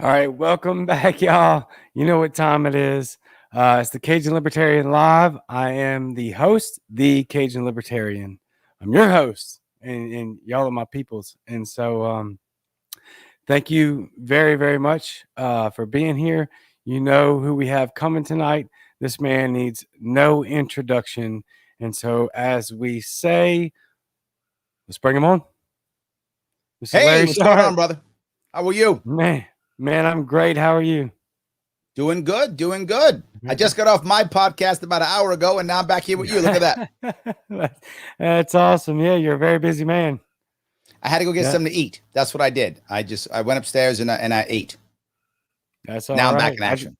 All right, welcome back, y'all. You know what time it is. It's the Cajun Libertarian Live. I am the host, the Cajun Libertarian. I'm your host, and y'all are my peoples. And so thank you very, very much for being here. You know who we have coming tonight. This man needs no introduction. And so as we say, let's bring him on. Mr. Hey, Larry what's Sharpe. Going on, brother? How are you? Man, I'm great. How are you? Doing good, doing good. I just got off my podcast about an hour ago, and now I'm back here with you. Look at that. That's awesome. Yeah, you're a very busy man. I had to go get something to eat. That's what I did. I went upstairs and I ate. That's all now right. I'm back in action.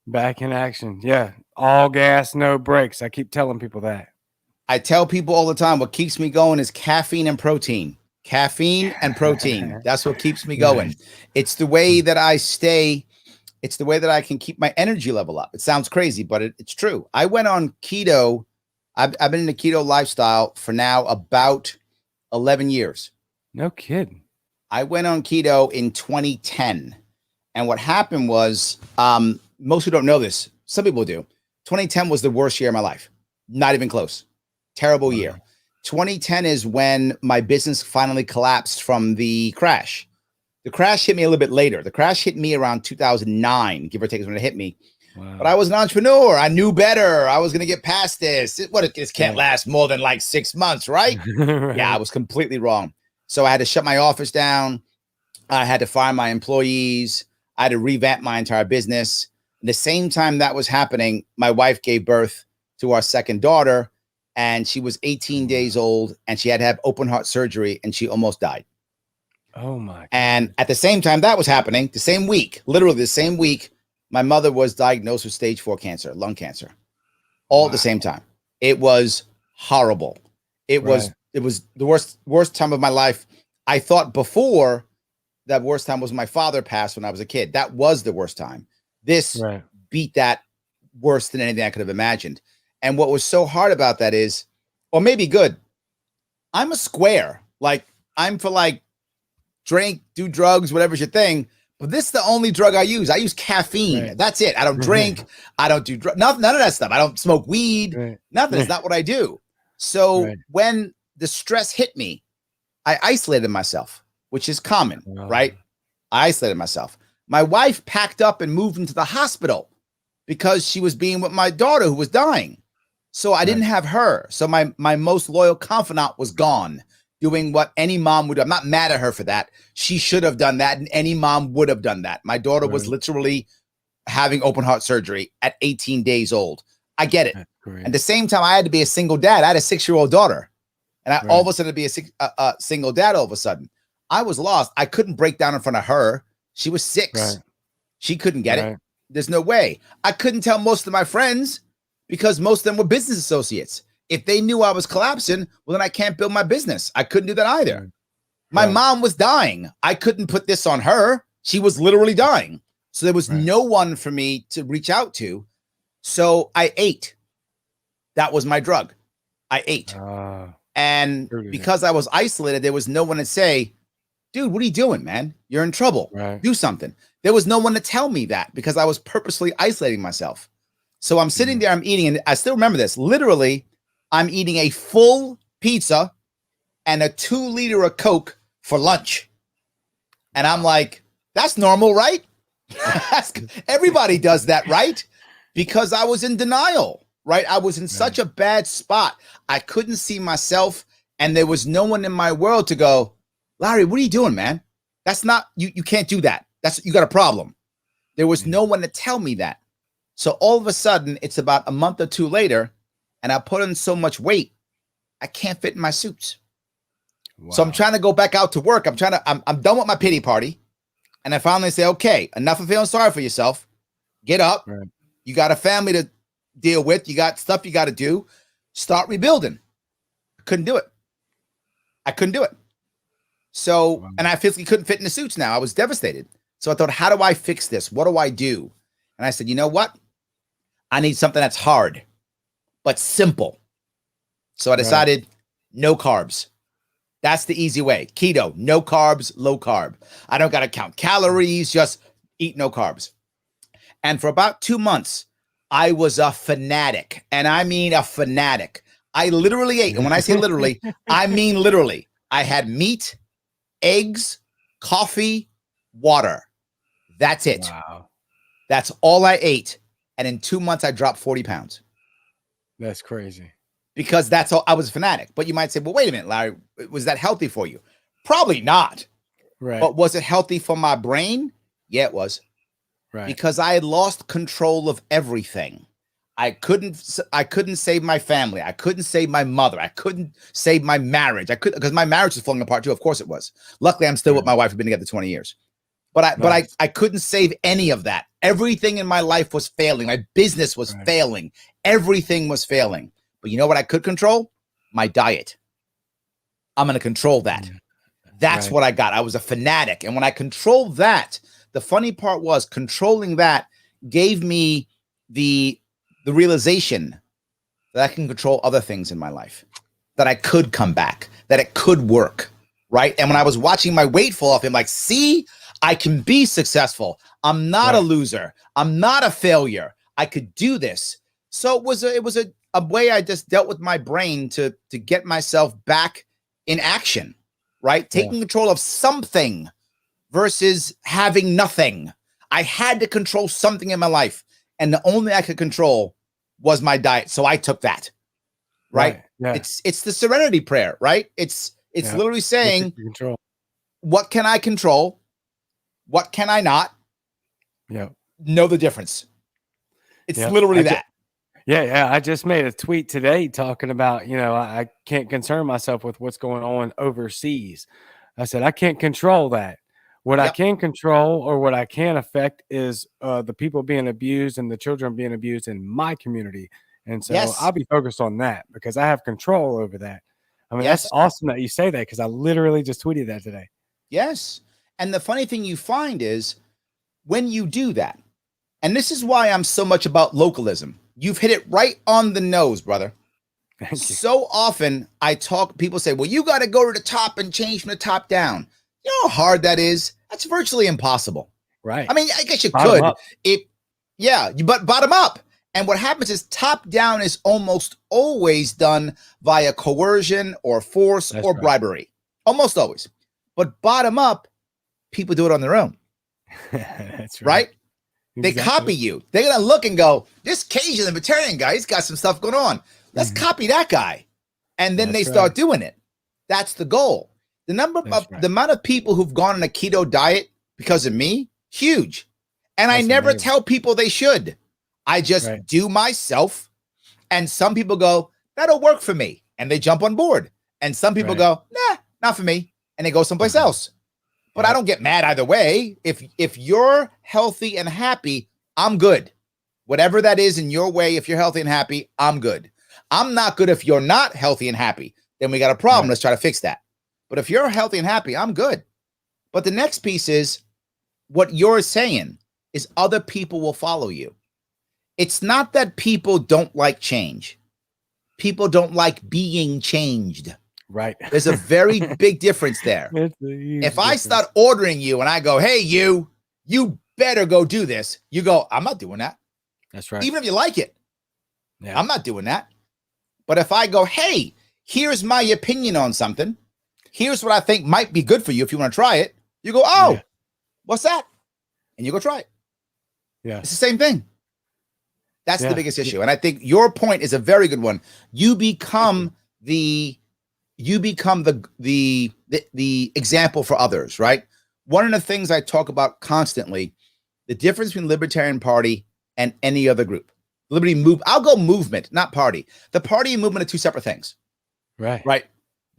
Back in action. Yeah. All gas, no brakes. I keep telling people that. I tell people all the time what keeps me going is caffeine and protein. Caffeine and protein. That's what keeps me going. It's the way that I stay. It's the way that I can keep my energy level up. It sounds crazy, but it's true. I went on keto. I've been in a keto lifestyle for now about 11 years. No kidding. I went on keto in 2010. And what happened was, most who don't know this, some people do. 2010 was the worst year of my life. Not even close. Terrible year. 2010 is when my business finally collapsed from the crash. The crash hit me a little bit later. The crash hit me around 2009, give or take, is when it hit me. Wow. But I was an entrepreneur. I knew better. I was going to get past this. This can't last more than like 6 months, right? Right? Yeah, I was completely wrong. So I had to shut my office down. I had to fire my employees. I had to revamp my entire business. At the same time that was happening, my wife gave birth to our second daughter. And she was 18 days old, and she had to have open heart surgery, and she almost died. Oh my God. And at the same time that was happening, the same week, literally the same week, my mother was diagnosed with stage 4 cancer, lung cancer, all at the same time. It was horrible. It was the worst time of my life. I thought before that worst time was my father passed when I was a kid. That was the worst time. This beat that worse than anything I could have imagined. And what was so hard about that is, or maybe good, I'm a square. Like, I'm for like drink, do drugs, whatever's your thing. But this is the only drug I use. I use caffeine. Right. That's it. I don't drink. I don't do drugs. None of that stuff. I don't smoke weed. Nothing. It's not what I do. So when the stress hit me, I isolated myself, which is common, right? I isolated myself. My wife packed up and moved into the hospital because she was being with my daughter who was dying. So I didn't have her. So my most loyal confidant was gone, doing what any mom would do. I'm not mad at her for that. She should have done that, and any mom would have done that. My daughter was literally having open heart surgery at 18 days old. I get it. At the same time, I had to be a single dad. I had a 6-year-old daughter, and I all of a sudden be a single dad all of a sudden. I was lost. I couldn't break down in front of her. She was 6. She couldn't get it. There's no way. I couldn't tell most of my friends because most of them were business associates. If they knew I was collapsing, well, then I can't build my business. I couldn't do that either. My mom was dying. I couldn't put this on her. She was literally dying. So there was no one for me to reach out to. So I ate. That was my drug. I ate. And because I was isolated, there was no one to say, dude, what are you doing, man? You're in trouble. Do something. There was no one to tell me that because I was purposely isolating myself. So I'm sitting there, I'm eating, and I still remember this. Literally, I'm eating a full pizza and a 2-liter of Coke for lunch. And I'm like, that's normal, right? Everybody does that, right? Because I was in denial, right? I was in such a bad spot. I couldn't see myself, and there was no one in my world to go, Larry, what are you doing, man? That's not, you can't do that. You got a problem. There was no one to tell me that. So all of a sudden, it's about a month or two later, and I put on so much weight, I can't fit in my suits. So I'm trying to go back out to work. I'm done with my pity party. And I finally say, okay, enough of feeling sorry for yourself. Get up. Right. You got a family to deal with. You got stuff you got to do. Start rebuilding. I couldn't do it. So, and I physically couldn't fit in the suits now. I was devastated. So I thought, how do I fix this? What do I do? And I said, you know what? I need something that's hard, but simple. So I decided no carbs. That's the easy way. Keto, no carbs, low carb. I don't got to count calories, just eat no carbs. And for about 2 months, I was a fanatic. And I mean a fanatic. I literally ate. And when I say literally, I mean literally. I had meat, eggs, coffee, water. That's it. Wow. That's all I ate. And in 2 months, I dropped 40 pounds. That's crazy. Because that's all. I was a fanatic. But you might say, well, wait a minute, Larry, was that healthy for you? Probably not. Right. But was it healthy for my brain? Yeah, it was. Right. Because I had lost control of everything. I couldn't save my family. I couldn't save my mother. I couldn't save my marriage. Because my marriage was falling apart too. Of course it was. Luckily, I'm still with my wife. We've been together 20 years. But I couldn't save any of that. Everything in my life was failing. My business was failing. Everything was failing. But you know what I could control? My diet. I'm going to control that. That's what I got. I was a fanatic. And when I controlled that, the funny part was controlling that gave me the realization that I can control other things in my life, that I could come back, that it could work, right? And when I was watching my weight fall off, I'm like, see, I can be successful. I'm not a loser. I'm not a failure. I could do this. So it was a way I just dealt with my brain to get myself back in action, right? Taking control of something versus having nothing. I had to control something in my life. And the only I could control was my diet. So I took that, right? Yeah. It's the Serenity Prayer, right? It's literally saying, what can I control? What can I not? Yeah. Know the difference. It's literally that. Yeah. I just made a tweet today talking about, I can't concern myself with what's going on overseas. I said, I can't control that. What I can control or what I can affect is the people being abused and the children being abused in my community. And so I'll be focused on that because I have control over that. I mean, that's awesome that you say that because I literally just tweeted that today. Yes. And the funny thing you find is when you do that, and this is why I'm so much about localism. You've hit it right on the nose, brother. Thank you. So often people say, well, you got to go to the top and change from the top down. You know how hard that is? That's virtually impossible. Right. I mean, I guess you could. But bottom up. And what happens is top down is almost always done via coercion or force or bribery. Almost always. But bottom up, people do it on their own. That's right. They copy you. They're going to look and go, this Cajun libertarian guy, he's got some stuff going on. Let's copy that guy. And then they start doing it. That's the goal. The amount of people who've gone on a keto diet because of me, huge. And I never tell people they should. I just do myself. And some people go, that'll work for me. And they jump on board. And some people go, nah, not for me. And they go someplace else. But I don't get mad either way. If you're healthy and happy, I'm good. Whatever that is in your way, if you're healthy and happy, I'm good. I'm not good if you're not healthy and happy. Then we got a problem. Let's try to fix that. But if you're healthy and happy, I'm good. But the next piece is what you're saying is other people will follow you. It's not that people don't like change. People don't like being changed. Right. There's a very big difference there. If I start ordering you and I go, hey, you better go do this. You go, I'm not doing that. That's right. Even if you like it. Yeah. I'm not doing that. But if I go, hey, here's my opinion on something. Here's what I think might be good for you if you want to try it. You go, oh, what's that? And you go try it. Yeah. It's the same thing. That's the biggest issue. And I think your point is a very good one. You become the example for others, right? One of the things I talk about constantly, the difference between Libertarian Party and any other group. I'll go movement, not party. The party and movement are two separate things. Right. Right.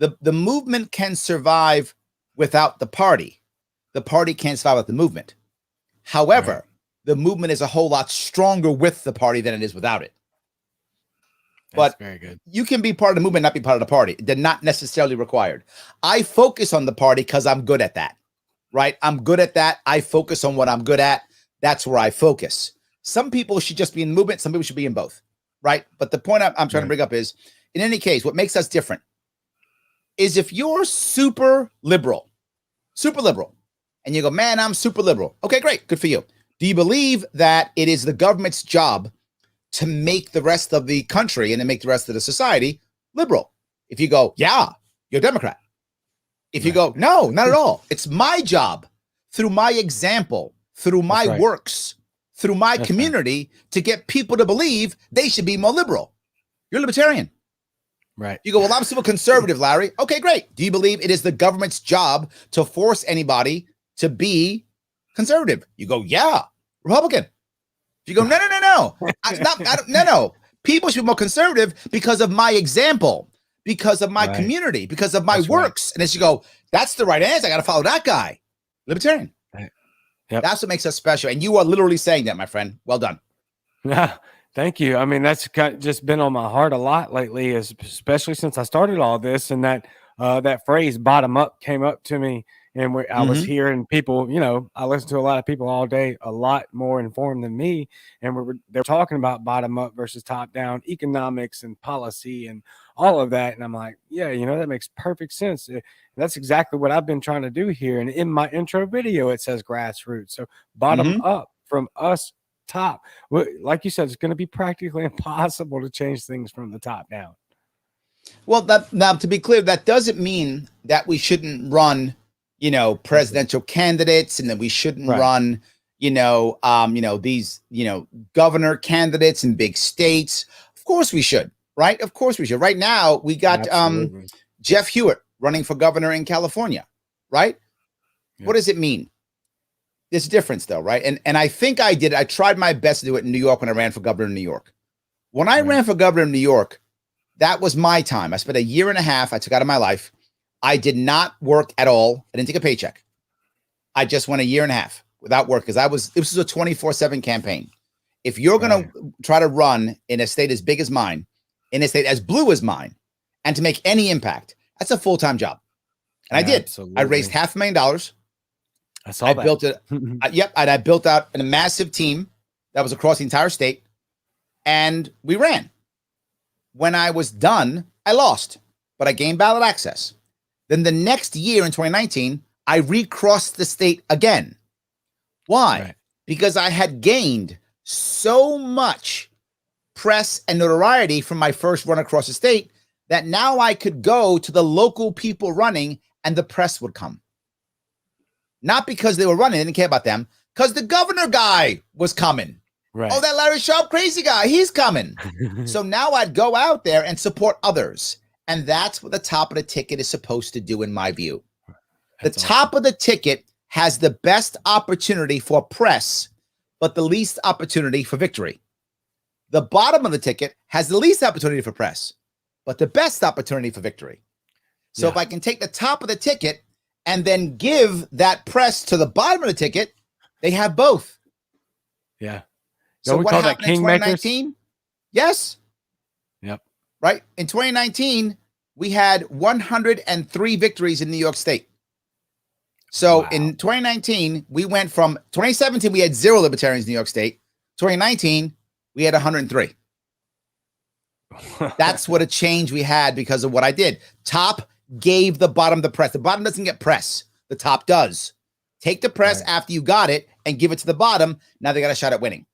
The movement can survive without the party. The party can't survive without the movement. However, Right. the movement is a whole lot stronger with the party than it is without it. That's But very good. you can be part of the movement, not be part of the party. They're not necessarily required. I focus on the party because I'm good at that, right? I'm good at that. I focus on what I'm good at. That's where I focus. Some people should just be in the movement. Some people should be in both, right? But the point I'm trying to bring up is, in any case, what makes us different is if you're super liberal, and you go, man, I'm super liberal. Okay, great. Good for you. Do you believe that it is the government's job to make the rest of the country and to make the rest of the society liberal? If you go, yeah, you're a Democrat. If you go, no, not at all. It's my job through my example, through my works, through my community to get people to believe they should be more liberal. You're a libertarian. Right. You go, well, I'm still conservative, Larry. Okay, great. Do you believe it is the government's job to force anybody to be conservative? You go, yeah, Republican. You go, no. No. People should be more conservative because of my example, because of my community, because of my works. And as you go, that's the right answer. I got to follow that guy. Libertarian. Yep. That's what makes us special. And you are literally saying that, my friend. Well done. Yeah. Thank you. I mean, that's just been on my heart a lot lately, especially since I started all this, and that phrase "bottom up" came up to me, and I was hearing people. I listen to a lot of people all day, a lot more informed than me, and they're talking about bottom up versus top down economics and policy and all of that, and I'm like, yeah, that makes perfect sense. That's exactly what I've been trying to do here. And in my intro video, it says grassroots, so bottom up from us. Top, like you said, it's going to be practically impossible to change things from the top down. Well, now to be clear, that doesn't mean that we shouldn't run, presidential candidates, and that we shouldn't run, these, governor candidates in big states. Of course we should, right? Of course we should. Right now, we got Jeff Hewitt running for governor in California, right? Yep. What does it mean? There's a difference, though, right? And I think I tried my best to do it in New York when I ran for governor in New York. When I ran for governor in New York, that was my time. I spent a year and a half I took out of my life. I did not work at all. I didn't take a paycheck. I just went a year and a half without work because this was a 24/7 campaign. If you're going to try to run in a state as big as mine, in a state as blue as mine, and to make any impact, that's a full-time job. And I did. Absolutely. I raised $500,000. I saw that. Built it. Yep. And I built out a massive team that was across the entire state. And we ran. When I was done, I lost, but I gained ballot access. Then the next year in 2019, I recrossed the state again. Why? Right. Because I had gained so much press and notoriety from my first run across the state that now I could go to the local people running and the press would come. Not because they were running, they didn't care about them, because the governor guy was coming. Right. Oh, that Larry Sharpe crazy guy, he's coming. So now I'd go out there and support others. And that's what the top of the ticket is supposed to do, in my view. That's the top of the ticket has the best opportunity for press, but the least opportunity for victory. The bottom of the ticket has the least opportunity for press, but the best opportunity for victory. So if I can take the top of the ticket and then give that press to the bottom of the ticket, they have both. Yeah. So what happened in 2019? Yes. Yep. Right. In 2019, we had 103 victories in New York State. So in 2019, we went from 2017, we had 0 libertarians in New York State. 2019, we had 103. That's what a change we had because of what I did. Top gave the bottom the press. The bottom doesn't get press. The top does. Take the press after you got it and give it to the bottom. Now they got a shot at winning.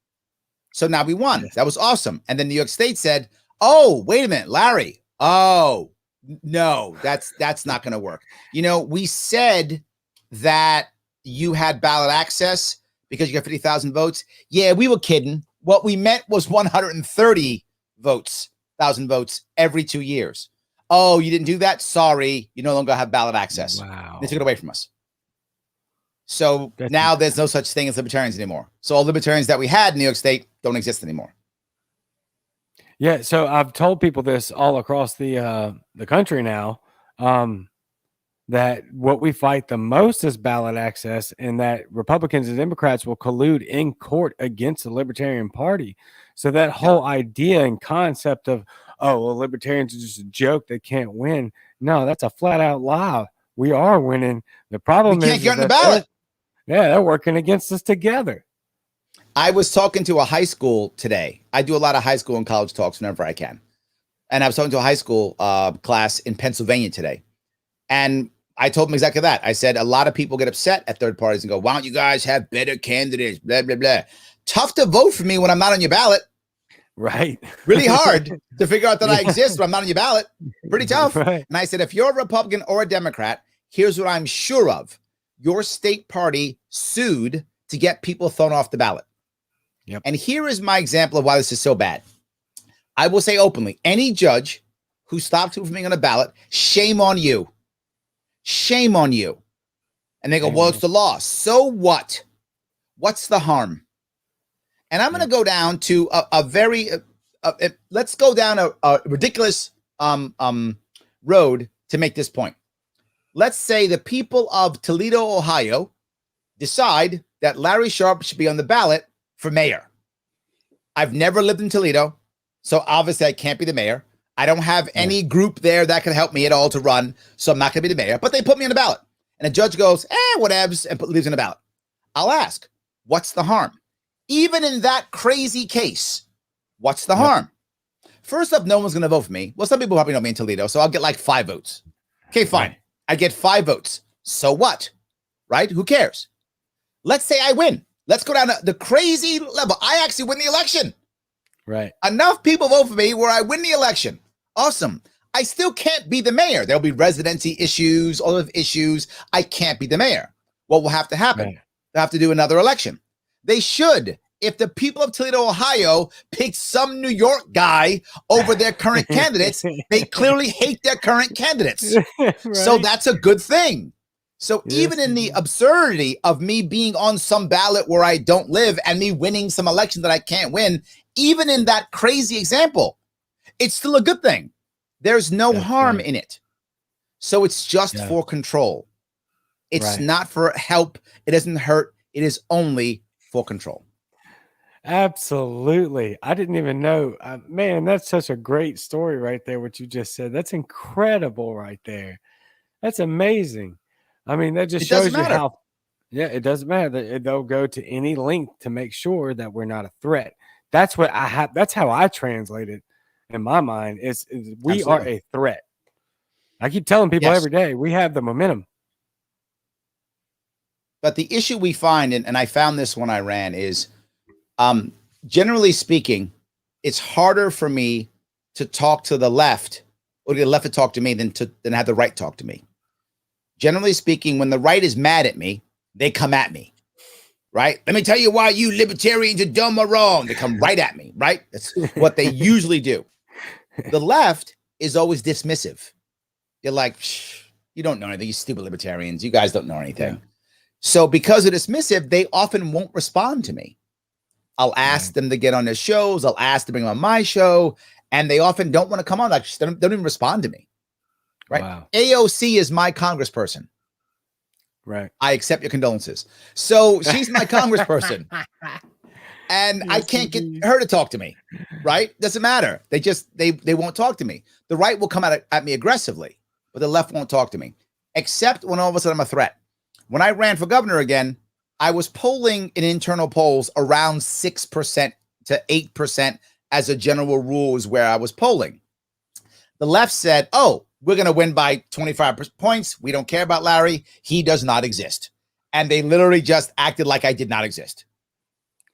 So now we won. Yes. That was awesome. And then New York State said, oh, wait a minute, Larry. Oh, no, that's not going to work. We said that you had ballot access because you got 50,000 votes. Yeah, we were kidding. What we meant was 130,000 votes every 2 years. Oh, you didn't do that? Sorry. You no longer have ballot access. Wow. They took it away from us. So now there's no such thing as libertarians anymore. So all libertarians that we had in New York State don't exist anymore. Yeah. So I've told people this all across the country now. that what we fight the most is ballot access, and that Republicans and Democrats will collude in court against the Libertarian Party. So that whole idea and concept of, oh, well, Libertarians are just a joke, they can't win. No, that's a flat out lie. We are winning. The problem we can't is get on the ballot. They're working against us together. I was talking to a high school today. I do a lot of high school and college talks whenever I can. And I was talking to a high school class in Pennsylvania today. And I told them exactly that. I said, a lot of people get upset at third parties and go, why don't you guys have better candidates? Blah, blah, blah. Tough to vote for me when I'm not on your ballot. Right. Really hard to figure out that I exist when I'm not on your ballot. Pretty tough. Right. And I said, if you're a Republican or a Democrat, here's what I'm sure of. Your state party sued to get people thrown off the ballot. Yep. And here is my example of why this is so bad. I will say openly, any judge who stops you from being on a ballot, shame on you. Shame on you. And they go, well, it's the law. So what? What's the harm? And I'm going to go down to let's go down a ridiculous road to make this point. Let's say the people of Toledo, Ohio, decide that Larry Sharpe should be on the ballot for mayor. I've never lived in Toledo, so obviously I can't be the mayor. I don't have any group there that can help me at all to run, so I'm not going to be the mayor. But they put me on the ballot. And the judge goes, whatevs, and leaves in the ballot. I'll ask, what's the harm? Even in that crazy case, what's the harm? First up, no one's going to vote for me. Well, some people probably know me in Toledo, so I'll get like 5 votes. Okay, fine. Right. I get 5 votes. So what? Right? Who cares? Let's say I win. Let's go down to the crazy level. I actually win the election. Right. Enough people vote for me where I win the election. Awesome. I still can't be the mayor. There'll be residency issues, all of issues. I can't be the mayor. What will have to happen? Right. They'll have to do another election. They should. If the people of Toledo, Ohio pick some New York guy over their current candidates, they clearly hate their current candidates. Right. So that's a good thing. So even in the absurdity of me being on some ballot where I don't live and me winning some election that I can't win, even in that crazy example, it's still a good thing. There's no harm in it. So it's just for control. It's not for help. It doesn't hurt. It is only for control. Absolutely. I didn't even know. Man, that's such a great story right there, what you just said. That's incredible right there. That's amazing. I mean, that just shows you how, it doesn't matter. They'll go to any length to make sure that we're not a threat. That's what I have. That's how I translate it in my mind. Is we are a threat. I keep telling people every day, we have the momentum. But the issue we find, and I found this when I ran, is generally speaking, it's harder for me to talk to the left or the left to talk to me than have the right talk to me. Generally speaking, when the right is mad at me, they come at me, right? Let me tell you why you libertarians are dumb or wrong. They come right at me, right? That's what they usually do. The left is always dismissive. They're like, you don't know anything, you stupid libertarians. You guys don't know anything. Yeah. So because of dismissive, they often won't respond to me. I'll ask them to get on their shows. I'll ask to bring them on my show. And they often don't want to come on. Like, they don't even respond to me. Right. Wow. AOC is my congressperson. Right. I accept your condolences. So she's my congressperson. And I can't get her to talk to me. Right. Doesn't matter. They won't talk to me. The right will come at me aggressively, but the left won't talk to me, except when all of a sudden I'm a threat. When I ran for governor again, I was polling in internal polls around 6% to 8% as a general rule is where I was polling. The left said, oh, we're going to win by 25 points. We don't care about Larry. He does not exist. And they literally just acted like I did not exist.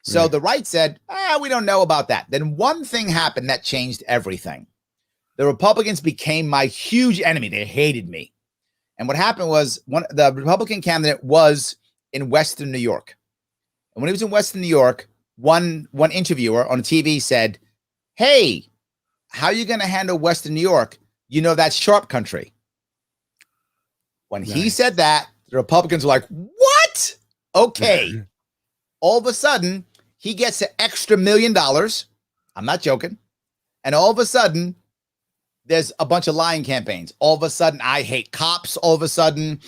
So the right said, we don't know about that. Then one thing happened that changed everything. The Republicans became my huge enemy. They hated me. And what happened was the Republican candidate was in Western New York. And when he was in Western New York, one interviewer on TV said, hey, how are you going to handle Western New York? You know, that's Sharpe country. When he said that, the Republicans were like, what? Okay. All of a sudden, he gets an extra $1 million. I'm not joking. And all of a sudden, there's a bunch of lying campaigns. All of a sudden, I hate cops. All of a sudden,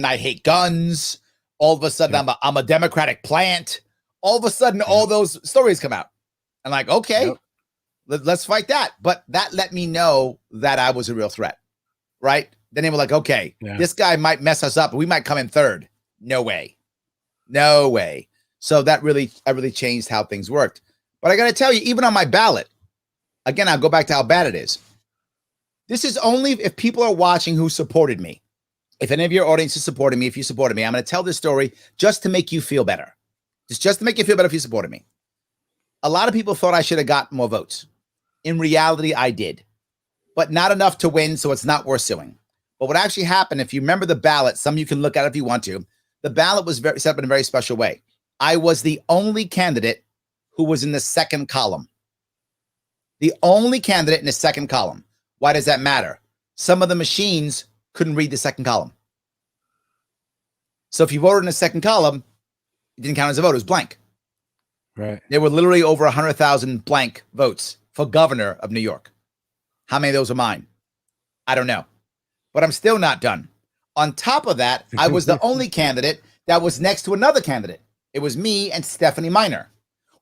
I hate guns. All of a sudden, I'm a Democratic plant. All of a sudden, all those stories come out. I'm like, okay, let's fight that. But that let me know that I was a real threat, right? Then they were like, okay, this guy might mess us up. We might come in third. No way. So that really changed how things worked. But I got to tell you, even on my ballot, again, I'll go back to how bad it is. This is only if people are watching who supported me. If any of your audience is supporting me, if you supported me, I'm going to tell this story just to make you feel better. Just to make you feel better if you supported me. A lot of people thought I should have gotten more votes. In reality, I did. But not enough to win, so it's not worth suing. But what actually happened, if you remember the ballot, some of you can look at it if you want to. The ballot was set up in a very special way. I was the only candidate who was in the second column. The only candidate in the second column. Why does that matter? Some of the machines couldn't read the second column. So if you voted in the second column, it didn't count as a vote. It was blank. Right. There were literally over 100,000 blank votes for governor of New York. How many of those are mine? I don't know. But I'm still not done. On top of that, I was the only candidate that was next to another candidate. It was me and Stephanie Miner.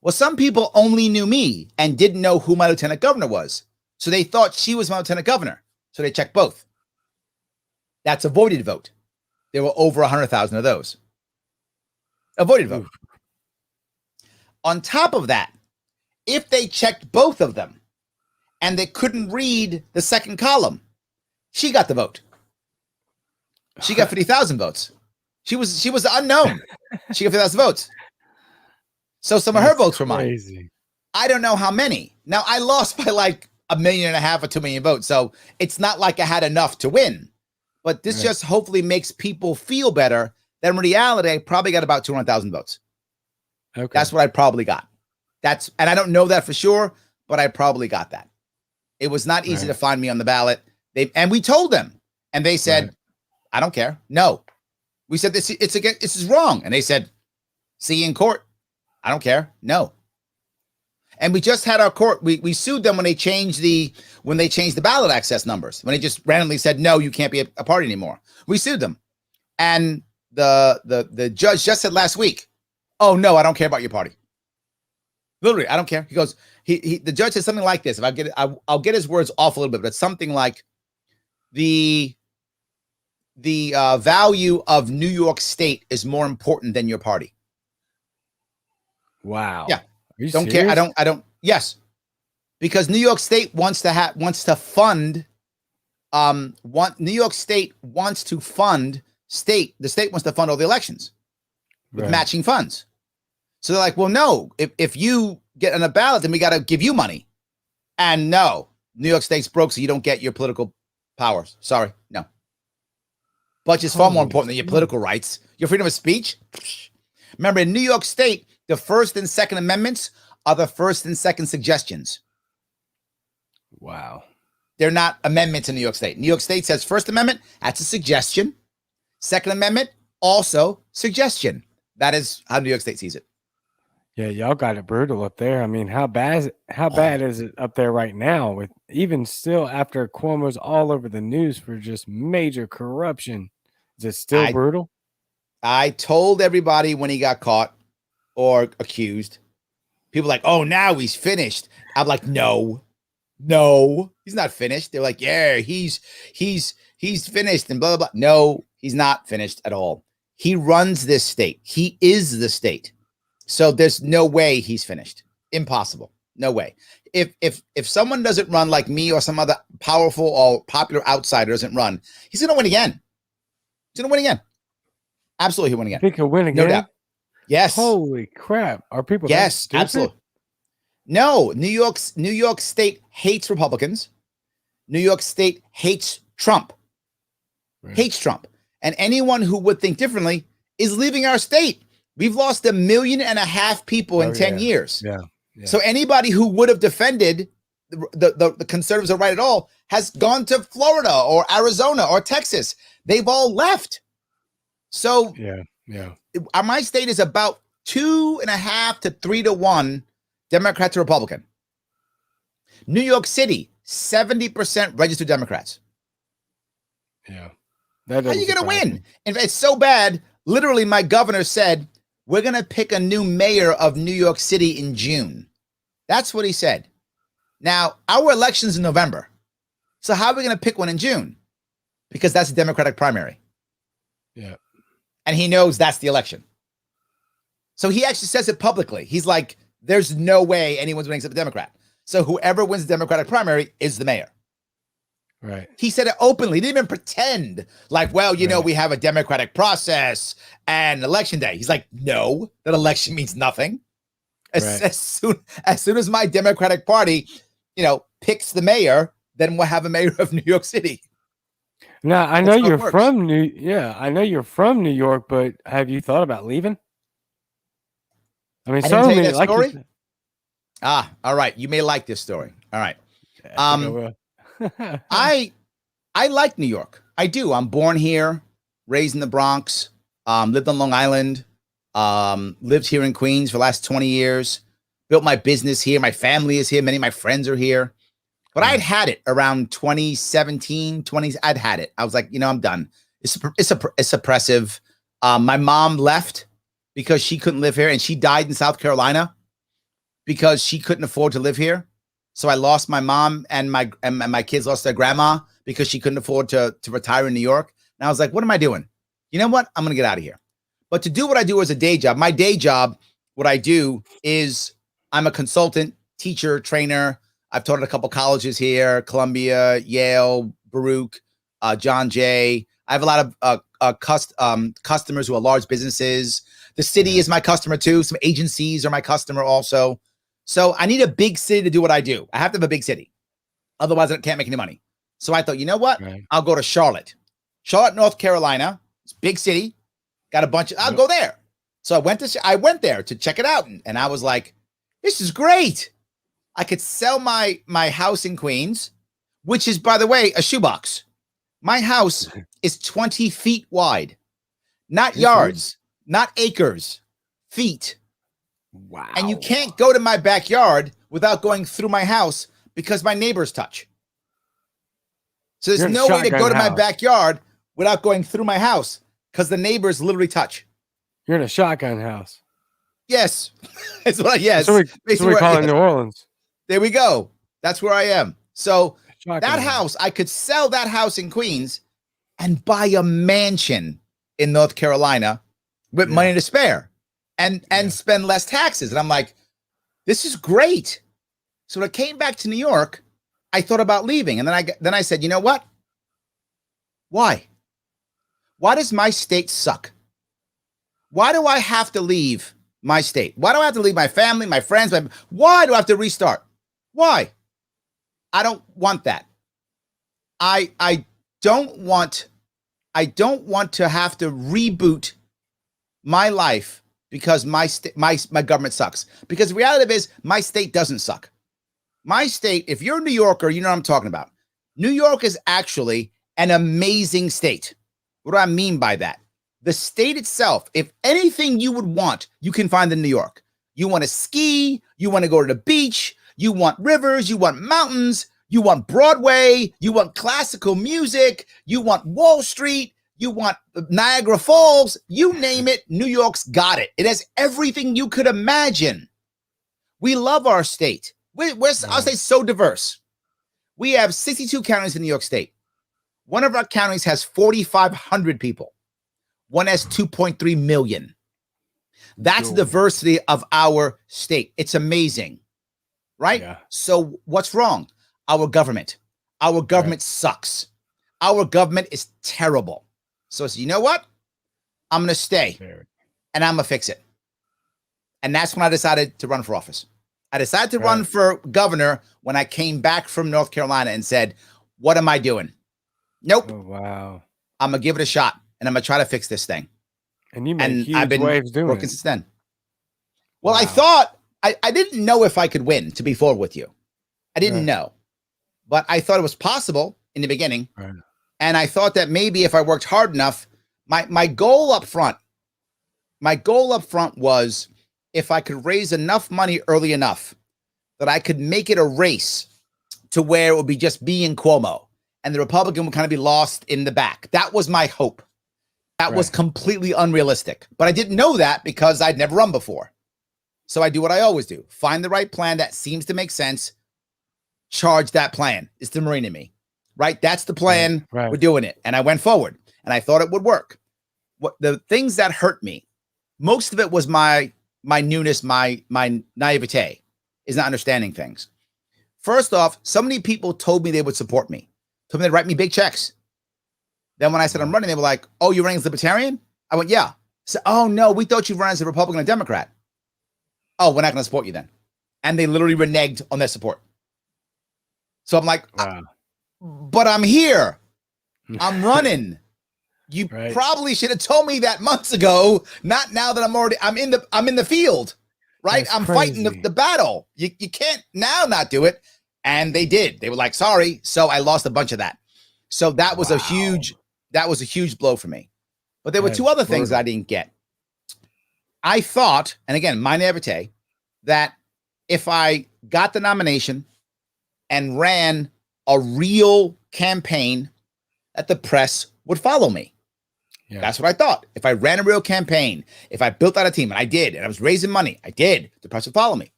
Well, some people only knew me and didn't know who my lieutenant governor was. So they thought she was my lieutenant governor. So they checked both. That's a voided vote. There were over 100,000 of those. A voided vote. On top of that, if they checked both of them and they couldn't read the second column, she got the vote. She got 50,000 votes. She was the unknown. She got 50,000 votes. So some of her votes were mine. Crazy. I don't know how many. Now, I lost by like 1.5 million or 2 million votes. So it's not like I had enough to win. But this just hopefully makes people feel better. That in reality, I probably got about 200,000 votes. Okay. That's what I probably got. And I don't know that for sure, but I probaby got that. It was not easy to find me on the ballot. And we told them, and they said, I don't care. No. We said this is wrong. And they said, see you in court. I don't care. No. And we just had our court. We sued them when they changed the ballot access numbers. When they just randomly said, no, you can't be a party anymore. We sued them. And the judge just said last week, oh no, I don't care about your party. Literally, I don't care. He goes, the judge said something like this. If I get it, I'll get his words off a little bit, but it's something like the value of New York State is more important than your party. Wow. Yeah. Don't care. I don't. Yes. Because New York State wants to fund. New York State wants to fund state. The state wants to fund all the elections with matching funds. So they're like, well, no, if you get on a ballot, then we got to give you money. And no, New York State's broke, so you don't get your political powers. Sorry. No. Budget's far more important than your political rights. Your freedom of speech. Remember, in New York State, the First and Second Amendments are the first and second suggestions. Wow. They're not amendments in New York State. New York State says First Amendment, that's a suggestion. Second Amendment, also suggestion. That is how New York State sees it. Yeah, y'all got it brutal up there. I mean, how bad is it up there right now? With even still after Cuomo's all over the news for just major corruption, is it still brutal? I told everybody when he got caught or accused, people like, oh, now he's finished. I'm like, no, he's not finished. They're like, yeah, he's finished and blah, blah, blah. No, he's not finished at all. He runs this state. He is the state. So there's no way he's finished. Impossible. No way. If someone doesn't run like me or some other powerful or popular outsider doesn't run, he's going to win again. He's going to win again. Absolutely, he'll win again. I think he'll win again. No doubt. Yes. Holy crap. Are people yes, absolutely. No, New York State hates Republicans. New York State hates Trump. Right. Hates Trump. And anyone who would think differently is leaving our state. We've lost 1.5 million people in 10 years. Yeah. So anybody who would have defended the conservatives are right at all has gone to Florida or Arizona or Texas. They've all left. So my state is about 2.5 to 3 to 1 Democrat to Republican. New York City, 70% registered Democrats. Yeah. How are you going to win? And it's so bad. Literally, my governor said, we're going to pick a new mayor of New York City in June. That's what he said. Now, our election's in November. So how are we going to pick one in June? Because that's a Democratic primary. Yeah. And he knows that's the election. So he actually says it publicly. He's like, there's no way anyone's winning except a Democrat. So whoever wins the Democratic primary is the mayor. Right. He said it openly. He didn't even pretend like, well, you know, we have a democratic process and election day. He's like, no, that election means nothing. As soon as my Democratic Party, you know, picks the mayor, then we'll have a mayor of New York City. Now, I know you're from I know you're from New York, but have you thought about leaving? I mean, I didn't tell you that like story. All right. You may like this story. All right. I like New York. I do. I'm born here, raised in the Bronx, lived on Long Island, lived here in Queens for the last 20 years, built my business here. My family is here. Many of my friends are here. But I'd had it around 2017, 20. I'd had it. I was like, you know, I'm done. It's oppressive. My mom left because she couldn't live here, and she died in South Carolina because she couldn't afford to live here. So I lost my mom, and my kids lost their grandma because she couldn't afford to retire in New York. And I was like, what am I doing? You know what? I'm going to get out of here. But to do what I do as a day job, my day job, what I do is I'm a consultant, teacher, trainer. I've taught at a couple colleges here, Columbia, Yale, Baruch, John Jay. I have a lot of customers who are large businesses. The city is my customer too. Some agencies are my customer also. So I need a big city to do what I do. I have to have a big city. Otherwise, I can't make any money. So I thought, you know what? I'll go to Charlotte. Charlotte, North Carolina. It's a big city. Got a bunch of, I'll go there. So I went there to check it out. And I was like, this is great. I could sell my house in Queens, which is, by the way, a shoebox. My house is 20 feet wide, not yards, not acres, feet. Wow. And you can't go to my backyard without going through my house because my neighbors touch. So there's no way to go to my backyard without going through my house because the neighbors literally touch. You're in a shotgun house. Yes. That's what yes. So we call it New Orleans. There we go. That's where I am. So that house, I could sell that house in Queens and buy a mansion in North Carolina with money to spare and spend less taxes. And I'm like, this is great. So when I came back to New York, I thought about leaving. And then I said, you know what? Why? Why does my state suck? Why do I have to leave my state? Why do I have to leave my family, my friends? Why do I have to restart? Why? I don't want that. I don't want to have to reboot my life because my government sucks. Because the reality is my state doesn't suck. My state, if you're a New Yorker, you know what I'm talking about. New York is actually an amazing state. What do I mean by that? The state itself, if anything you would want, you can find in New York. You want to ski, you want to go to the beach, you want rivers, you want mountains, you want Broadway, you want classical music, you want Wall Street, you want Niagara Falls, you name it, New York's got it. It has everything you could imagine. We love our state. We're I'll say so diverse. We have 62 counties in New York State. One of our counties has 4,500 people. One has 2.3 million. That's the diversity of our state. It's amazing, right? Yeah. So what's wrong? Our government. Our government sucks. Our government is terrible. So you know what? I'm going to stay and I'm going to fix it. And that's when I decided to run for office. I decided to run for governor when I came back from North Carolina and said, what am I doing? Nope. Oh, wow. I'm going to give it a shot and I'm going to try to fix this thing. And you made huge waves doing working since then. Well, I thought, I didn't know if I could win, to be forward with you. I didn't know. But I thought it was possible in the beginning. Right. And I thought that maybe if I worked hard enough, my goal up front was if I could raise enough money early enough that I could make it a race to where it would be just me and Cuomo, and the Republican would kind of be lost in the back. That was my hope. That was completely unrealistic. But I didn't know that because I'd never run before. So I do what I always do. Find the right plan that seems to make sense. Charge that plan. It's the Marine in me, right? That's the plan. We're doing it. And I went forward and I thought it would work. What the things that hurt me, most of it was my newness, my naivete is not understanding things. First off, so many people told me they would support me, told me they'd write me big checks. Then when I said I'm running, they were like, oh, you're running as Libertarian? I went, yeah. So, oh, no, we thought you ran as a Republican and Democrat. Oh, we're not going to support you then. And they literally reneged on their support. So I'm like, but I'm here. I'm running. You probably should have told me that months ago. Not now that I'm in the field, right? I'm fighting the battle. You can't now not do it. And they did. They were like, sorry. So I lost a bunch of that. So that was a huge blow for me. But there were two other things that I didn't get. I thought, and again, my naivete, that if I got the nomination and ran a real campaign, that the press would follow me. Yeah. That's what I thought. If I ran a real campaign, if I built out a team, and I did, and I was raising money, I did, the press would follow me.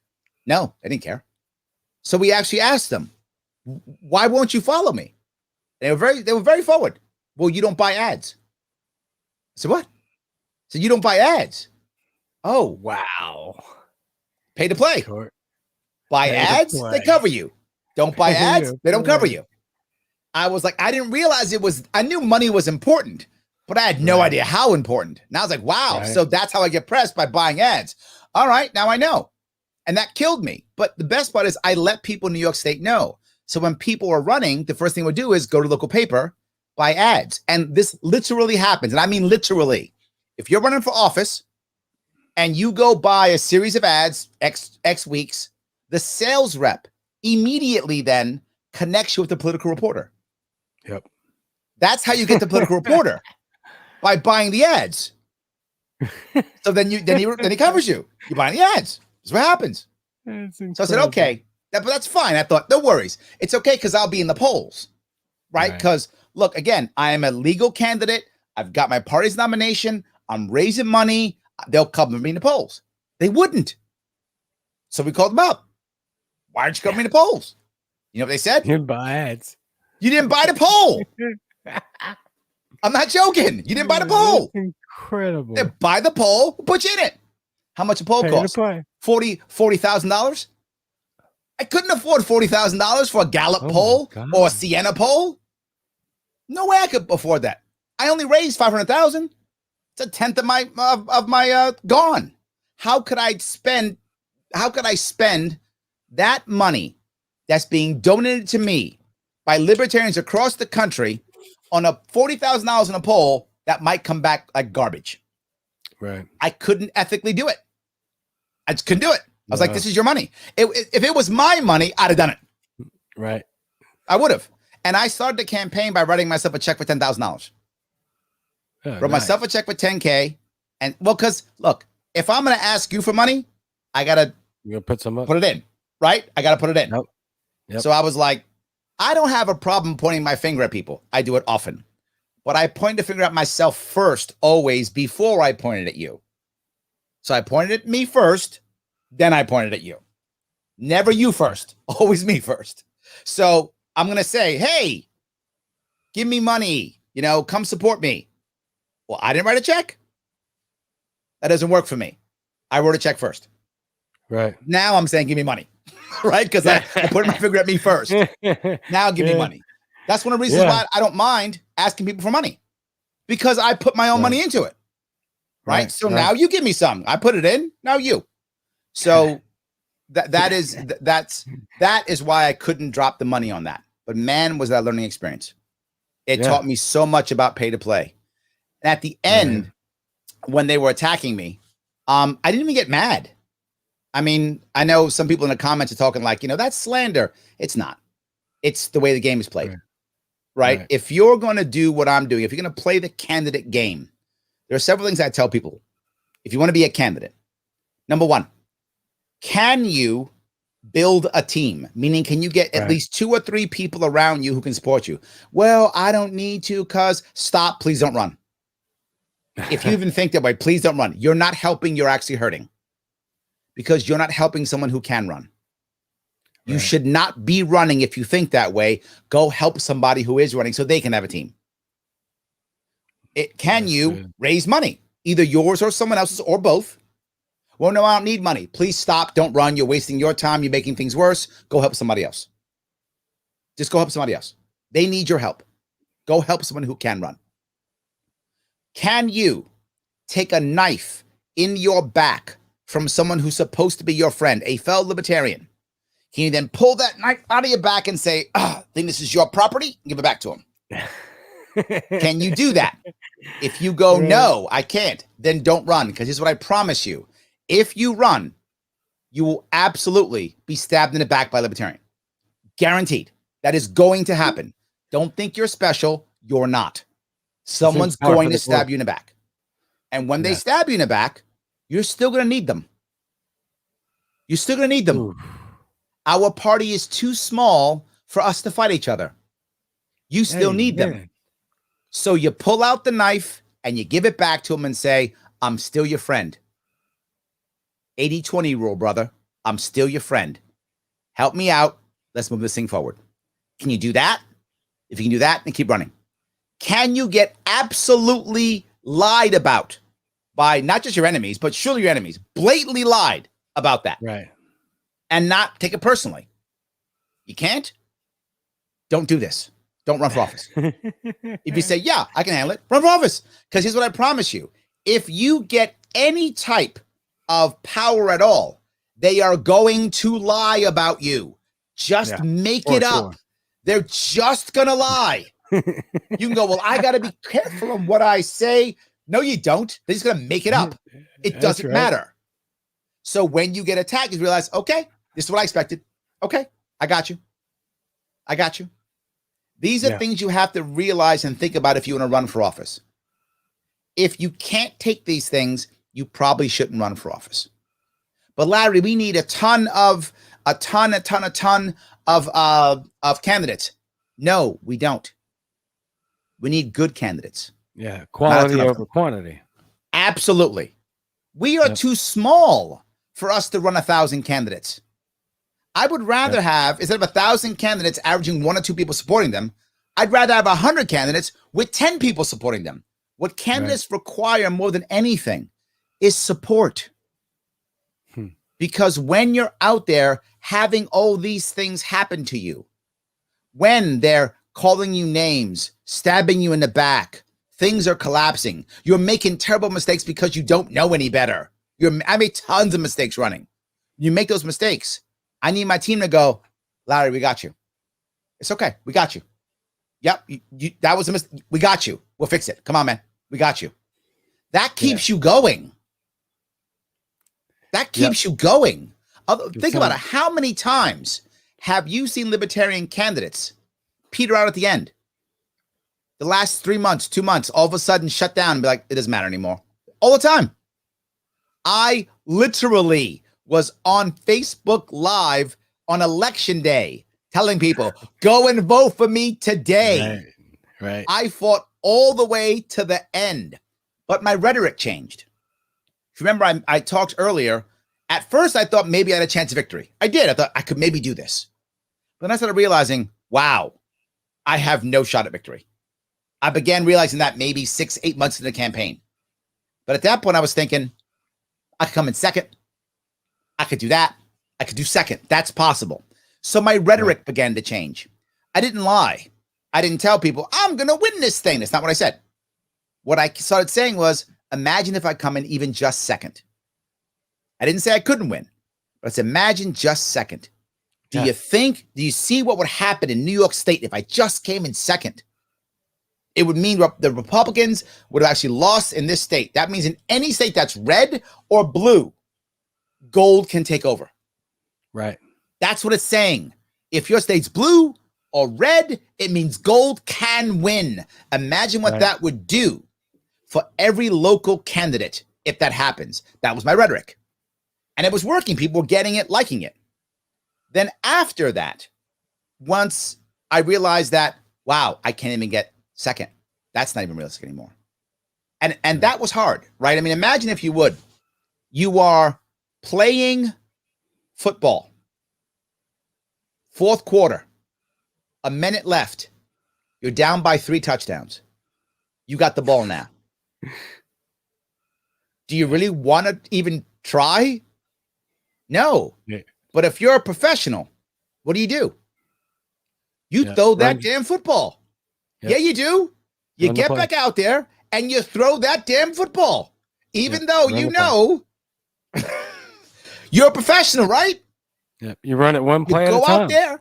No, they didn't care. So we actually asked them, why won't you follow me? They were very forward. Well, you don't buy ads. I said, what? So you don't buy ads. Oh, wow. Pay to play. Buy ads, they cover you. Don't buy ads, they don't cover you. I was like, I didn't realize I knew money was important, but I had no idea how important. Now I was like, wow, so that's how I get pressed, by buying ads. All right, now I know. And that killed me. But the best part is I let people in New York State know. So when people are running, the first thing we'll do is go to the local paper, buy ads. And this literally happens. And I mean, literally, if you're running for office and you go buy a series of ads, X weeks, the sales rep immediately then connects you with the political reporter. Yep. That's how you get the political reporter, by buying the ads. So then he covers you. You buy the ads. That's what happens. So I said, okay, but that's fine. I thought, no worries. It's okay because I'll be in the polls, right? Because look, again, I am a legal candidate. I've got my party's nomination. I'm raising money. They'll cover me in the polls. They wouldn't. So we called them up. Why aren't you covering me in the polls? You know what they said? You didn't buy ads. You didn't buy the poll. I'm not joking. You didn't buy the poll. That's incredible. They buy the poll, we'll put you in it. How much a poll cost? $40,000. I couldn't afford $40,000 for a Gallup poll or a Siena poll. No way I could afford that. I only raised $500,000. It's a tenth of my gone. How could I spend that money that's being donated to me by libertarians across the country on a $40,000 in a poll that might come back like garbage? Right. I couldn't ethically do it. I just couldn't do it. I was like, this is your money. If it was my money, I'd have done it. Right. I would have. And I started the campaign by writing myself a check for $10,000. Wrote myself a check for $10K. And well, because look, if I'm going to ask you for money, I got to put it in, right? I got to put it in. Yep. So I was like, I don't have a problem pointing my finger at people. I do it often. But I point the finger at myself first, always, before I pointed at you. So I pointed at me first, then I pointed at you. Never you first, always me first. So I'm going to say, hey, give me money, come support me. Well, I didn't write a check. That doesn't work for me. I wrote a check first. Right. Now I'm saying, give me money, right? Because I put my finger at me first. Now give me money. That's one of the reasons why I don't mind asking people for money, because I put my own money into it. Right. So now you give me some. I put it in. Now you. So that is why I couldn't drop the money on that. But man, was that a learning experience. It taught me so much about pay to play. And at the end, when they were attacking me, I didn't even get mad. I mean, I know some people in the comments are talking like, that's slander. It's not. It's the way the game is played. Right? If you're going to do what I'm doing, if you're going to play the candidate game, there are several things I tell people. If you want to be a candidate, number one, can you Build a team, meaning can you get at least 2 or 3 people around you who can support you? Well, I don't need to because stop. Please don't run. If you even think that way, please don't run. You're not helping. You're actually hurting because you're not helping someone who can run. You should not be running if you think that way. Go help somebody who is running so they can have a team. Can you raise money, either yours or someone else's or both? Well, no, I don't need money. Please stop. Don't run. You're wasting your time. You're making things worse. Go help somebody else. Just go help somebody else. They need your help. Go help someone who can run. Can you take a knife in your back from someone who's supposed to be your friend, a fellow libertarian? Can you then pull that knife out of your back and say, I think this is your property? Give it back to him. Can you do that? If you go, no, I can't, then don't run. Because here's what I promise you. If you run, you will absolutely be stabbed in the back by a libertarian. Guaranteed. That is going to happen. Don't think you're special. You're not. Someone's going to stab you in the back. And when they stab you in the back, you're still going to need them. You're still going to need them. Ooh. Our party is too small for us to fight each other. You still need them. So you pull out the knife and you give it back to them and say, I'm still your friend. 80-20 rule, brother. I'm still your friend. Help me out. Let's move this thing forward. Can you do that? If you can do that, then keep running. Can you get absolutely lied about by not just your enemies, but surely your enemies, blatantly lied about that? Right. And not take it personally? You can't? Don't do this. Don't run for office. If you say, yeah, I can handle it, run for office. Because here's what I promise you. If you get any type of power at all, they are going to lie about you. Just make it up. They're just going to lie. You can go, well, I got to be careful on what I say. No, you don't. They're just going to make it up. It doesn't matter. So when you get attacked, you realize, okay, this is what I expected. Okay, I got you. I got you. These are things you have to realize and think about if you want to run for office. If you can't take these things, you probably shouldn't run for office. But Larry, we need a ton of candidates. No, we don't. We need good candidates. Yeah, quality over quantity. Absolutely. We are too small for us to run 1,000 candidates. I would rather have, instead of 1,000 candidates averaging 1 or 2 people supporting them, I'd rather have 100 candidates with 10 people supporting them. What candidates require more than anything is support. Because when you're out there having all these things happen to you, when they're calling you names, stabbing you in the back, things are collapsing, you're making terrible mistakes because you don't know any better. I made tons of mistakes running. You make those mistakes. I need my team to go, Larry, we got you. It's okay. We got you. Yep. That was a mistake. We got you. We'll fix it. Come on, man. We got you. That keeps you going. That keeps you going. Think about it. How many times have you seen libertarian candidates peter out at the end? The last 3 months, 2 months, all of a sudden shut down and be like, it doesn't matter anymore. All the time. I literally was on Facebook Live on election day telling people, go and vote for me today. Right. I fought all the way to the end, but my rhetoric changed. If you remember, I talked earlier. At first, I thought maybe I had a chance of victory. I did. I thought I could maybe do this. But then I started realizing, wow, I have no shot at victory. I began realizing that maybe 6-8 months into the campaign. But at that point, I was thinking, I could come in second. I could do that. I could do second. That's possible. So my rhetoric began to change. I didn't lie. I didn't tell people, I'm going to win this thing. That's not what I said. What I started saying was, imagine if I come in even just second. I didn't say I couldn't win, but I said, imagine just second. Do you see what would happen in New York State if I just came in second? It would mean the Republicans would have actually lost in this state. That means in any state that's red or blue, gold can take over. Right. That's what it's saying. If your state's blue or red, it means gold can win. Imagine what that would do for every local candidate if that happens. That was my rhetoric. And it was working. People were getting it, liking it. Then after that, once I realized that, wow, I can't even get second. That's not even realistic anymore. And that was hard, right? I mean, imagine if you would. You are playing football. Fourth quarter. A minute left. You're down by 3 touchdowns. You got the ball now. Do you really want to even try? No. Yeah. But if you're a professional, what do? You throw that damn football. Yep. Yeah, you do. You get back out there and you throw that damn football. Even though you know you're a professional, right? Yeah. You run it one play at a time. You go out there.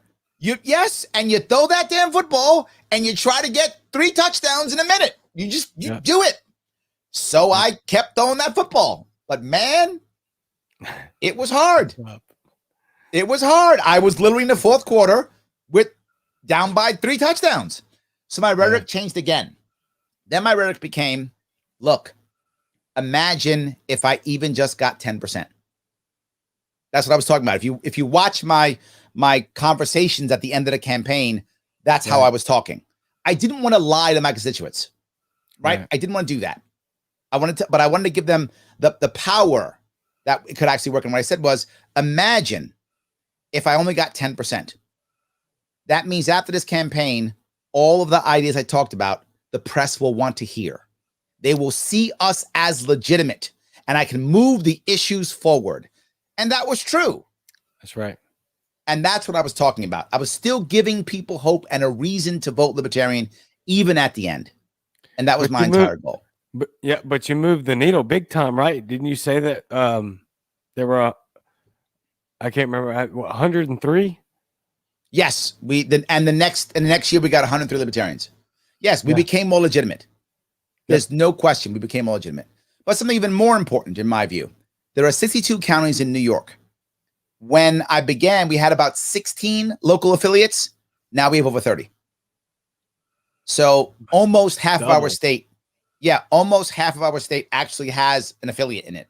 And you throw that damn football and you try to get 3 touchdowns in a minute. You do it. So I kept throwing that football. But man, it was hard. It was hard. I was literally in the fourth quarter down by 3 touchdowns. So my rhetoric changed again. Then my rhetoric became, look, imagine if I even just got 10%. That's what I was talking about. If you watch my conversations at the end of the campaign, that's how I was talking. I didn't want to lie to my constituents, right? I didn't want to do that. I wanted to give them the power that it could actually work. And what I said was, imagine if I only got 10%. That means after this campaign, all of the ideas I talked about, the press will want to hear. They will see us as legitimate, and I can move the issues forward. And that was true. That's right. And that's what I was talking about. I was still giving people hope and a reason to vote Libertarian, even at the end. And that was my entire goal. But you moved the needle big time, right? Didn't you say that there were, I can't remember, 103? Yes, and the next year we got 103 Libertarians. Yes, we became more legitimate. There's no question we became more legitimate. But something even more important, in my view, there are 62 counties in New York. When I began, we had about 16 local affiliates. Now we have over 30. So almost half of our state, almost half of our state actually has an affiliate in it,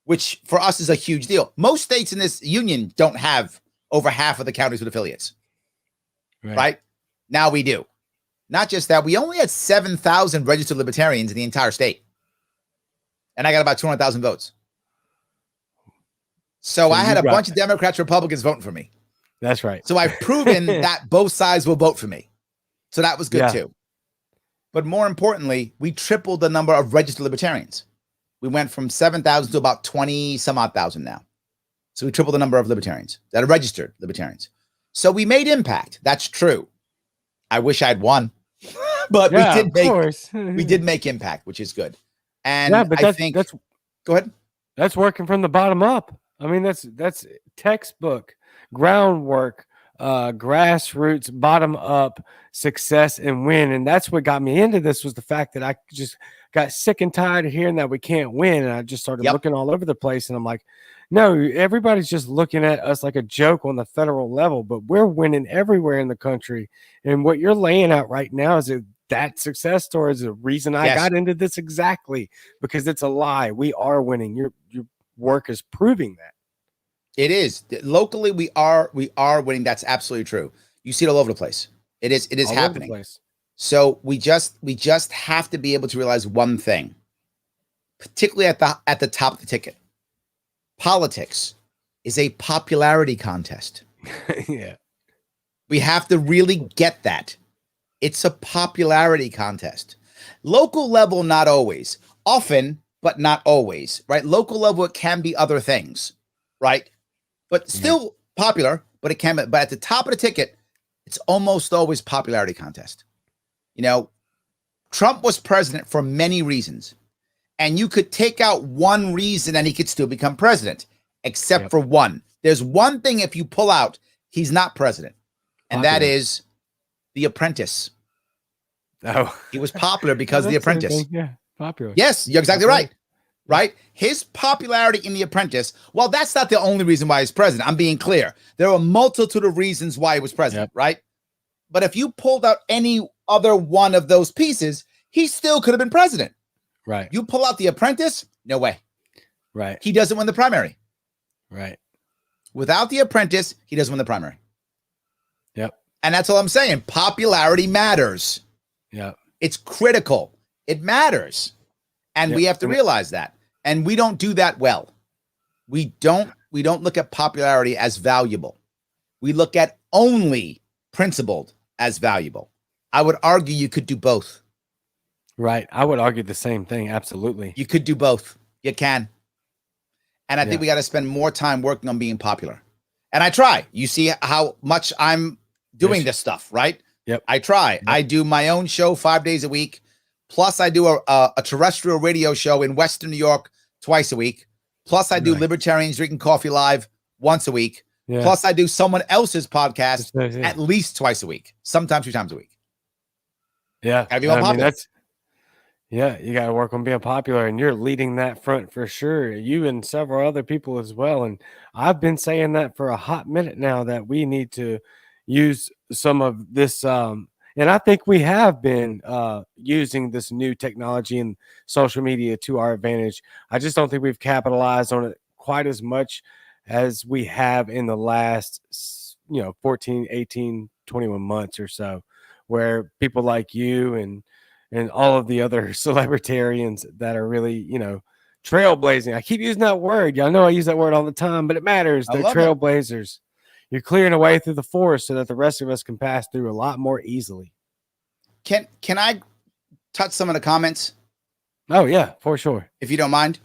which for us is a huge deal. Most states in this union don't have over half of the counties with affiliates. Right? Now we do. Not just that, we only had 7,000 registered Libertarians in the entire state. And I got about 200,000 votes. So I had a bunch of Democrats, Republicans voting for me. That's right. So I've proven that both sides will vote for me. So that was good too. But more importantly, we tripled the number of registered Libertarians. We went from 7,000 to about 20 some odd thousand now. So we tripled the number of Libertarians that are registered Libertarians. So we made impact. That's true. I wish I'd won, but we did make impact, which is good. And I think go ahead. That's working from the bottom up. I mean, that's textbook groundwork, grassroots, bottom up success and win. And that's what got me into this, was the fact that I just got sick and tired of hearing that we can't win. And I just started looking all over the place. And I'm like, no, everybody's just looking at us like a joke on the federal level, but we're winning everywhere in the country. And what you're laying out right now is that success story is the reason I got into this, exactly, because it's a lie. We are winning. Your work is proving that. It is. Locally, we are winning. That's absolutely true. You see it all over the place. It is happening. So we just have to be able to realize one thing, particularly at the top of the ticket. Politics is a popularity contest. We have to really get that. It's a popularity contest. Local level, not always. Often, but not always, right? Local level, it can be other things, right? But still popular, but it can be. But at the top of the ticket, it's almost always popularity contest. You know, Trump was president for many reasons. And you could take out one reason and he could still become president, except for one. There's one thing, if you pull out, he's not president. And that is The Apprentice. Oh, he was popular because of The Apprentice. Popular. Yes, you're exactly right. Right? His popularity in The Apprentice, well, that's not the only reason why he's president. I'm being clear. There are a multitude of reasons why he was president, right? But if you pulled out any other one of those pieces, he still could have been president. Right. You pull out The Apprentice, no way. Right. He doesn't win the primary. Right. Without The Apprentice, he doesn't win the primary. Yep. And that's all I'm saying. Popularity matters. Yep. It's critical. It matters. And we have to realize that. And we don't do that well. We don't look at popularity as valuable. We look at only principled as valuable. I would argue you could do both. Right. I would argue the same thing. Absolutely. You could do both. You can. And I think we got to spend more time working on being popular. And I try. You see how much I'm doing this stuff, right? Yep. I try. Yep. I do my own show 5 days a week. Plus, I do a terrestrial radio show in Western New York twice a week. Plus, I do Libertarians Drinking Coffee Live once a week. Yeah. Plus, I do someone else's podcast at least twice a week, sometimes 3 times a week. Yeah. Gotta be more popular. You got to work on being popular, and you're leading that front for sure. You and several other people as well. And I've been saying that for a hot minute now, that we need to use some of this. And I think we have been using this new technology and social media to our advantage. I just don't think we've capitalized on it quite as much as we have in the last, 14, 18, 21 months or so, where people like you and all of the other celebritarians that are really, trailblazing. I keep using that word. Y'all know I use that word all the time, but it matters. They're trailblazers. You're clearing a way through the forest so that the rest of us can pass through a lot more easily. Can I touch some of the comments? Oh yeah, for sure. If you don't mind.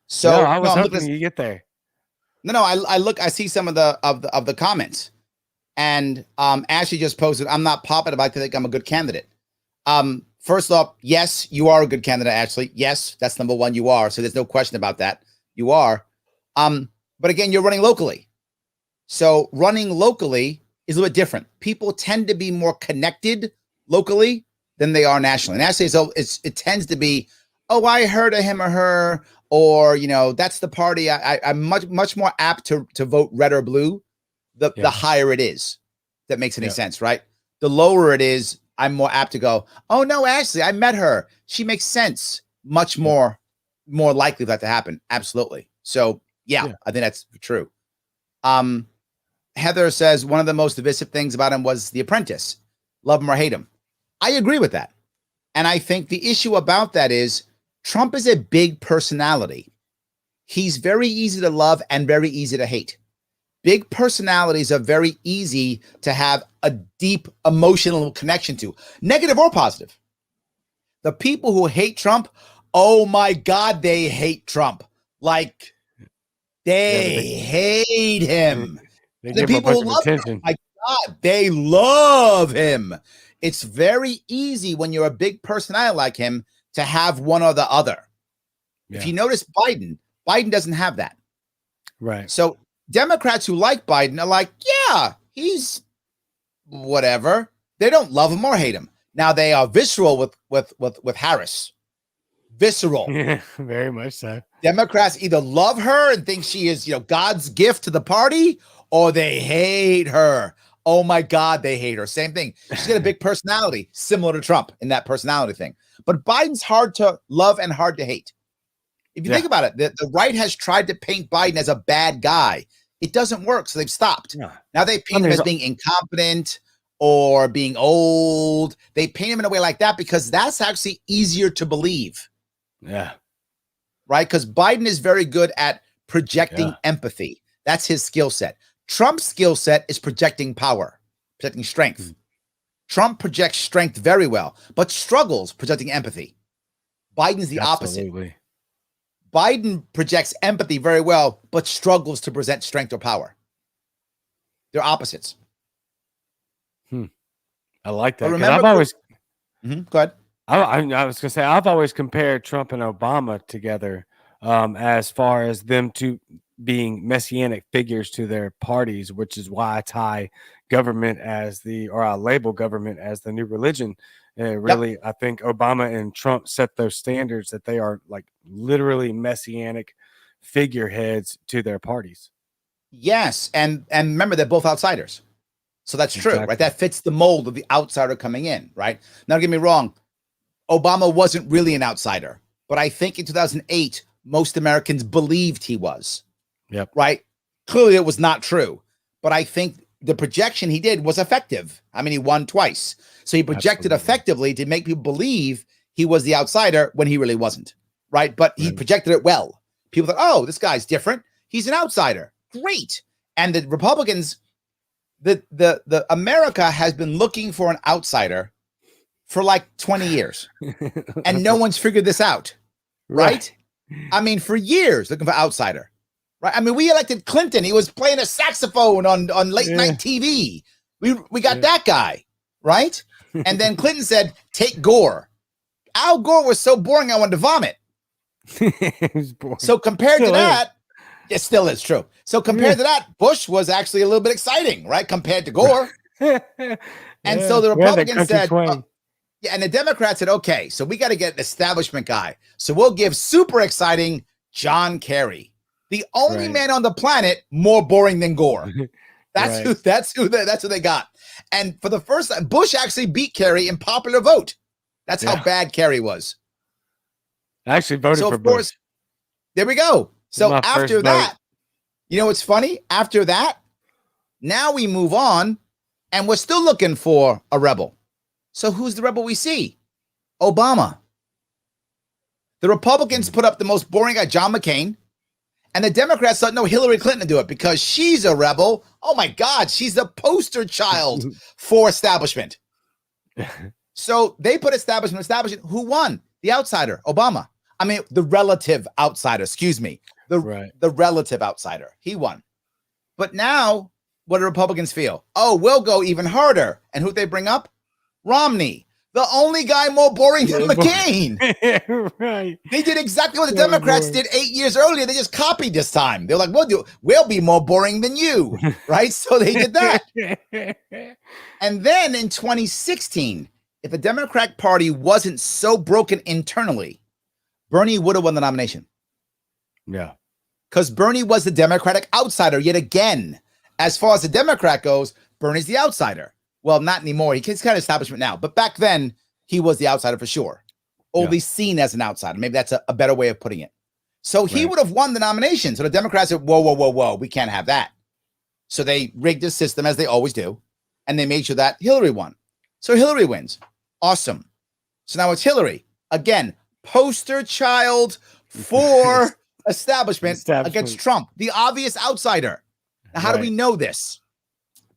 So I was hoping you get there. No, I see some of the comments, and Ashley just posted, "I'm not popping, but I think I'm a good candidate." First off, yes, you are a good candidate, Ashley. Yes, that's number one. You are. So there's no question about that. You are. But again, you're running locally. So running locally is a little bit different. People tend to be more connected locally than they are nationally. Nationally, so it tends to be, oh, I heard of him or her, or that's the party. I'm much more apt to vote red or blue. The higher it is, if that makes any sense, right? The lower it is, I'm more apt to go, oh no, Ashley, I met her. She makes sense. Much more likely for that to happen. Absolutely. So I think that's true. Heather says one of the most divisive things about him was The Apprentice. Love him or hate him. I agree with that. And I think the issue about that is Trump is a big personality. He's very easy to love and very easy to hate. Big personalities are very easy to have a deep emotional connection to, negative or positive. The people who hate Trump, oh my God, they hate Trump. Like, they hate him. The people who love him, my God, they love him. It's very easy when you're a big personality like him to have one or the other. Yeah. If you notice Biden doesn't have that. Right. So Democrats who like Biden are like, yeah, he's whatever. They don't love him or hate him. Now they are visceral with Harris. Visceral. Yeah, very much so. Democrats either love her and think she is, God's gift to the party, or they hate her. Oh my God, they hate her. Same thing. She's got a big personality, similar to Trump in that personality thing. But Biden's hard to love and hard to hate. If you think about it, the right has tried to paint Biden as a bad guy. It doesn't work, so they've stopped. Yeah. Now they paint him as being incompetent or being old. They paint him in a way like that because that's actually easier to believe. Yeah. Right? Because Biden is very good at projecting empathy. That's his skill set. Trump's skill set is projecting power, projecting strength. Mm-hmm. Trump projects strength very well, but struggles projecting empathy. Biden's the opposite. Biden projects empathy very well, but struggles to present strength or power. They're opposites. I like that. Remember, I've always go ahead. I was gonna say I've always compared Trump and Obama together, as far as them two being messianic figures to their parties, which is why I tie government I label government as the new religion. Really, I think Obama and Trump set those standards that they are like literally messianic figureheads to their parties. Yes, and remember, they're both outsiders. So that's true, right? That fits the mold of the outsider coming in, right? Now, don't get me wrong. Obama wasn't really an outsider, but I think in 2008, most Americans believed he was. Yep. Right? Clearly, it was not true. But I think the projection he did was effective. I mean, he won twice. So he projected effectively to make people believe he was the outsider when he really wasn't, right? But he projected it well. People thought, oh, this guy's different. He's an outsider. Great. And the Republicans, the America has been looking for an outsider for like 20 years. And no one's figured this out, right? I mean, for years looking for outsider. Right. I mean, we elected Clinton. He was playing a saxophone on late night TV. We got that guy. Right. And then Clinton said, take Gore. Al Gore was so boring, I wanted to vomit. So compared to that, it still is true. So compared to that, Bush was actually a little bit exciting, right? Compared to Gore. And so the Republicans said, and the Democrats said, okay, so we got to get an establishment guy. So we'll give super exciting John Kerry. The only man on the planet more boring than Gore. That's who they got. And for the first time, Bush actually beat Kerry in popular vote. That's how bad Kerry was. I actually voted for Bush. There we go. So after that, you know what's funny? After that, now we move on and we're still looking for a rebel. So who's the rebel we see? Obama. The Republicans put up the most boring guy, John McCain. And the Democrats thought, no, Hillary Clinton to do it because she's a rebel. Oh, my God. She's the poster child for establishment. So they put establishment. Who won? The outsider, Obama. I mean, the relative outsider. Excuse me. The relative outsider. He won. But now, what do Republicans feel? Oh, we'll go even harder. And who they bring up? Romney. The only guy more boring than McCain. They did exactly what the Democrats did 8 years earlier. They just copied this time. They're like, we'll be more boring than you, right? So they did that. And then in 2016, if the Democratic Party wasn't so broken internally, Bernie would have won the nomination. Yeah. Because Bernie was the Democratic outsider yet again. As far as the Democrat goes, Bernie's the outsider. Well, not anymore. He's kind of establishment now. But back then, he was the outsider for sure. Only seen as an outsider. Maybe that's a better way of putting it. So he would have won the nomination. So the Democrats said, whoa. We can't have that. So they rigged the system as they always do. And they made sure that Hillary won. So Hillary wins. Awesome. So now it's Hillary. Again, poster child for establishment against Trump. The obvious outsider. Now, how do we know this?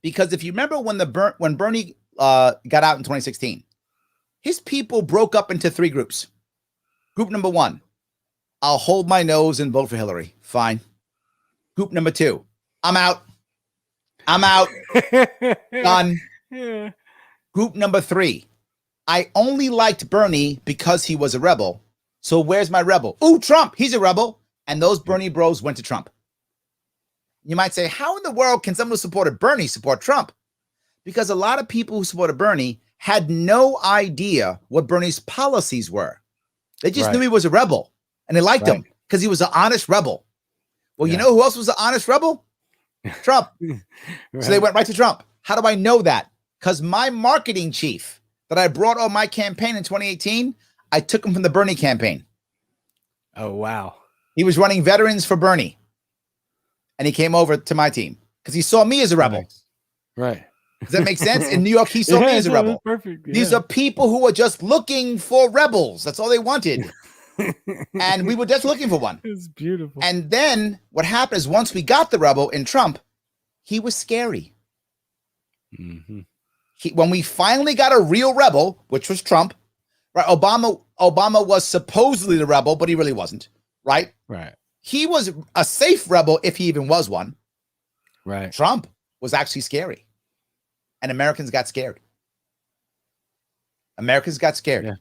Because if you remember when Bernie got out in 2016, his people broke up into three groups. Group number one, I'll hold my nose and vote for Hillary. Fine. Group number two, I'm out. Done. Group number three, I only liked Bernie because he was a rebel. So where's my rebel? Ooh, Trump. He's a rebel. And those Bernie bros went to Trump. You might say, how in the world can someone who supported Bernie support Trump? Because a lot of people who supported Bernie had no idea what Bernie's policies were. They just knew he was a rebel and they liked him because he was an honest rebel. Well, you know who else was an honest rebel? Trump. So they went right to Trump. How do I know that? Because my marketing chief that I brought on my campaign in 2018, I took him from the Bernie campaign. Oh, wow. He was running veterans for Bernie. And he came over to my team because he saw me as a rebel. Right. Does that make sense? In New York, he saw me as a rebel. Perfect. Yeah. These are people who were just looking for rebels. That's all they wanted. And we were just looking for one. It's beautiful. And then what happened is once we got the rebel in Trump, he was scary. Mm-hmm. When we finally got a real rebel, which was Trump, right? Obama was supposedly the rebel, but he really wasn't, right? Right. He was a safe rebel if he even was one. Right. Trump was actually scary. And Americans got scared. Yeah.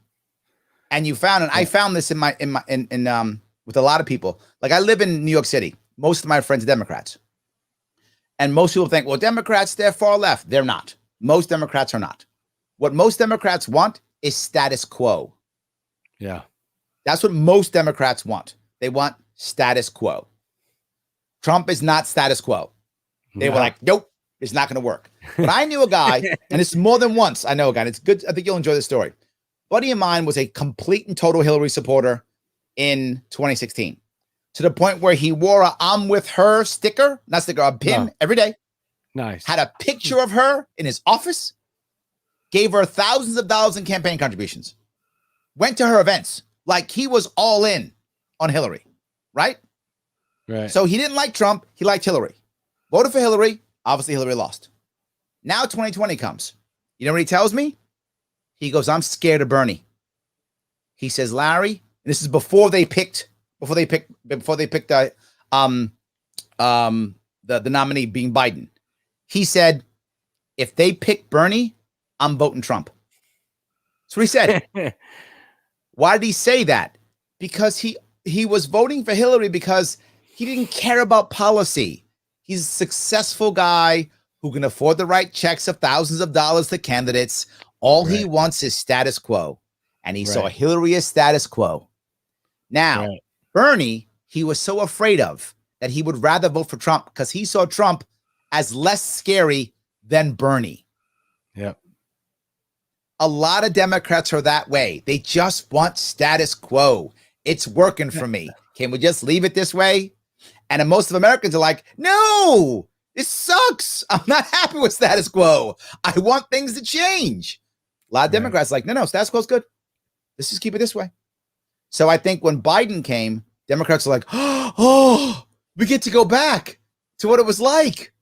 And you found, and I found this in with a lot of people. Like I live in New York City. Most of my friends are Democrats. And most people think, well, Democrats, they're far left. They're not. Most Democrats are not. What most Democrats want is status quo. Yeah. That's what most Democrats want. They want status quo. Trump is not status quo. They were like, nope, it's not going to work. But I knew a guy, and it's more than once. I know a guy. And it's good. I think you'll enjoy this story. Buddy of mine was a complete and total Hillary supporter in 2016. to the point where he wore a "I'm with her" sticker, not sticker, a pin every day. Nice. Had a picture of her in his office. Gave her thousands of dollars in campaign contributions. Went to her events like he was all in on Hillary, right? Right. So he didn't like Trump. He liked Hillary. Voted for Hillary. Obviously, Hillary lost. Now 2020 comes. You know what he tells me? He goes, "I'm scared of Bernie." He says, "Larry," and this is before they picked the nominee being Biden. He said, "If they pick Bernie, I'm voting Trump." That's what he said. Why did he say that? Because he was voting for Hillary because he didn't care about policy. He's a successful guy who can afford to write checks of thousands of dollars to candidates. All he wants is status quo. And he saw Hillary as status quo. Now, Bernie, he was so afraid of that he would rather vote for Trump because he saw Trump as less scary than Bernie. Yep. A lot of Democrats are that way. They just want status quo. It's working for me. Can we just leave it this way? And most of Americans are like, no, this sucks. I'm not happy with status quo. I want things to change. A lot of Democrats are like, no, status quo's good. Let's just keep it this way. So I think when Biden came, Democrats are like, oh, we get to go back to what it was like.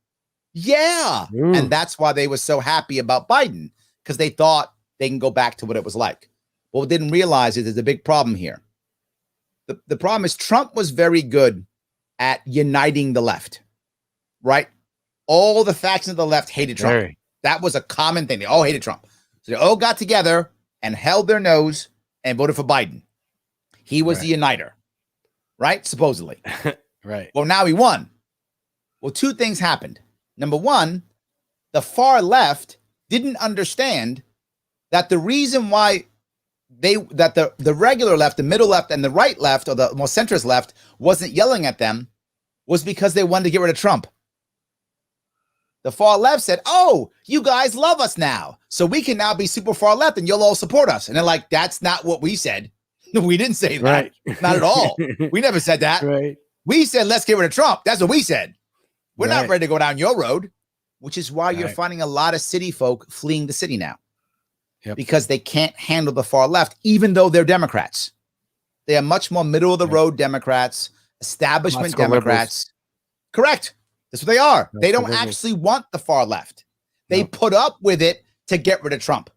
Yeah. Ooh. And that's why they were so happy about Biden, because they thought they can go back to what it was like. What they didn't realize is there's a big problem here. The problem is Trump was very good at uniting the left, right? All the factions of the left hated Trump. That was a common thing. They all hated Trump. So they all got together and held their nose and voted for Biden. He was the uniter, right? Supposedly. Right. Well, now he won. Well, two things happened. Number one, the far left didn't understand that the reason why the regular left, the middle left, and the right left, or the more centrist left, wasn't yelling at them was because they wanted to get rid of Trump. The far left said, oh, you guys love us now, so we can now be super far left and you'll all support us. And they're like, that's not what we said. No, we didn't say that. Right. Not at all. We never said that. Right. We said, let's get rid of Trump. That's what we said. We're not ready to go down your road, which is why you're finding a lot of city folk fleeing the city now. Yep. Because they can't handle the far left, even though they're Democrats. They are much more middle of the road Democrats, establishment Democrats. Liberals. Correct. That's what they are. They don't actually want the far left. They put up with it to get rid of Trump.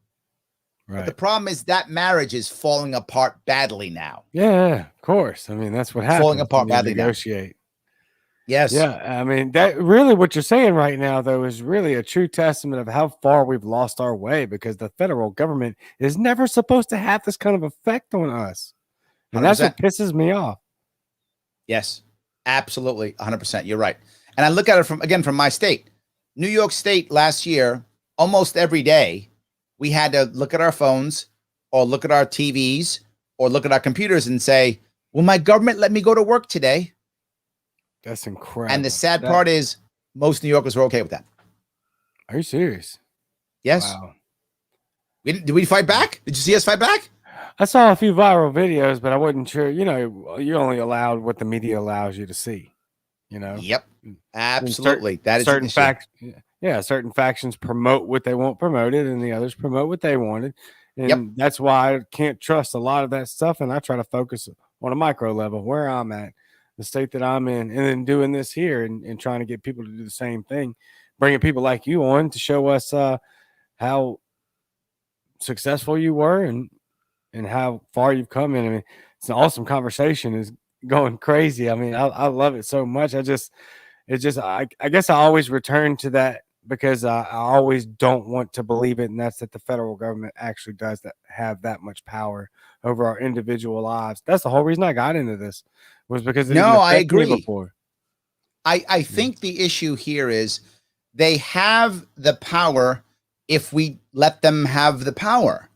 Right. But the problem is that marriage is falling apart badly now. Yeah, of course. I mean, that's what happens. Falling apart badly. Negotiate. Yes. Yeah. I mean, that really what you're saying right now, though, is really a true testament of how far we've lost our way, because the federal government is never supposed to have this kind of effect on us. And 100%. That's what pisses me off. Yes, absolutely. 100%. You're right. And I look at it from my state, New York State. Last year, almost every day, we had to look at our phones or look at our TVs or look at our computers and say, will my government let me go to work today? That's incredible. And the sad part is most New Yorkers were okay with that. Are you serious? Yes. Wow. Did we fight back? Did you see us fight back? I saw a few viral videos, but I wasn't sure. You know, you're only allowed what the media allows you to see. You know. Yep. Absolutely. That is certain facts. Yeah, certain factions promote what they want promoted, and the others promote what they wanted. And that's why I can't trust a lot of that stuff. And I try to focus on a micro level where I'm at, the state that I'm in, and then doing this here and trying to get people to do the same thing, bringing people like you on to show us how successful you were and how far you've come in. I mean, it's an awesome conversation. It's going crazy. I mean, I love it so much. I guess I always return to that because I always don't want to believe it. And that's that the federal government actually does have that much power over our individual lives. That's the whole reason I got into this, was because it didn't affect me before. I think the issue here is they have the power if we let them have the power.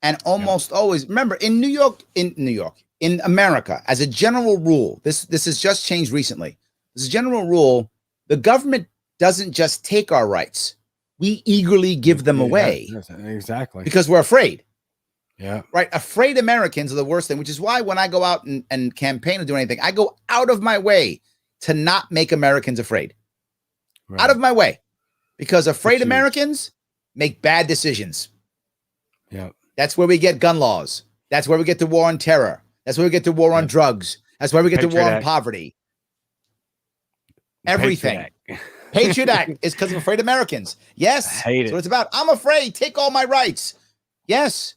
And almost always, remember, in America, as a general rule, this has just changed recently. As a general rule, the government doesn't just take our rights. We eagerly give them away. Exactly. Because we're afraid. Yeah. Right. Afraid Americans are the worst thing, which is why when I go out and campaign or do anything, I go out of my way to not make Americans afraid. Right. Out of my way. Because afraid That's huge. Americans make bad decisions. Yeah. That's where we get gun laws. That's where we get the war on terror. That's where we get the war on drugs. That's where we get the war on poverty. Everything. Patriot Act is because of afraid Americans. Yes. Hate That's what it. it's about. I'm afraid. Take all my rights. Yes.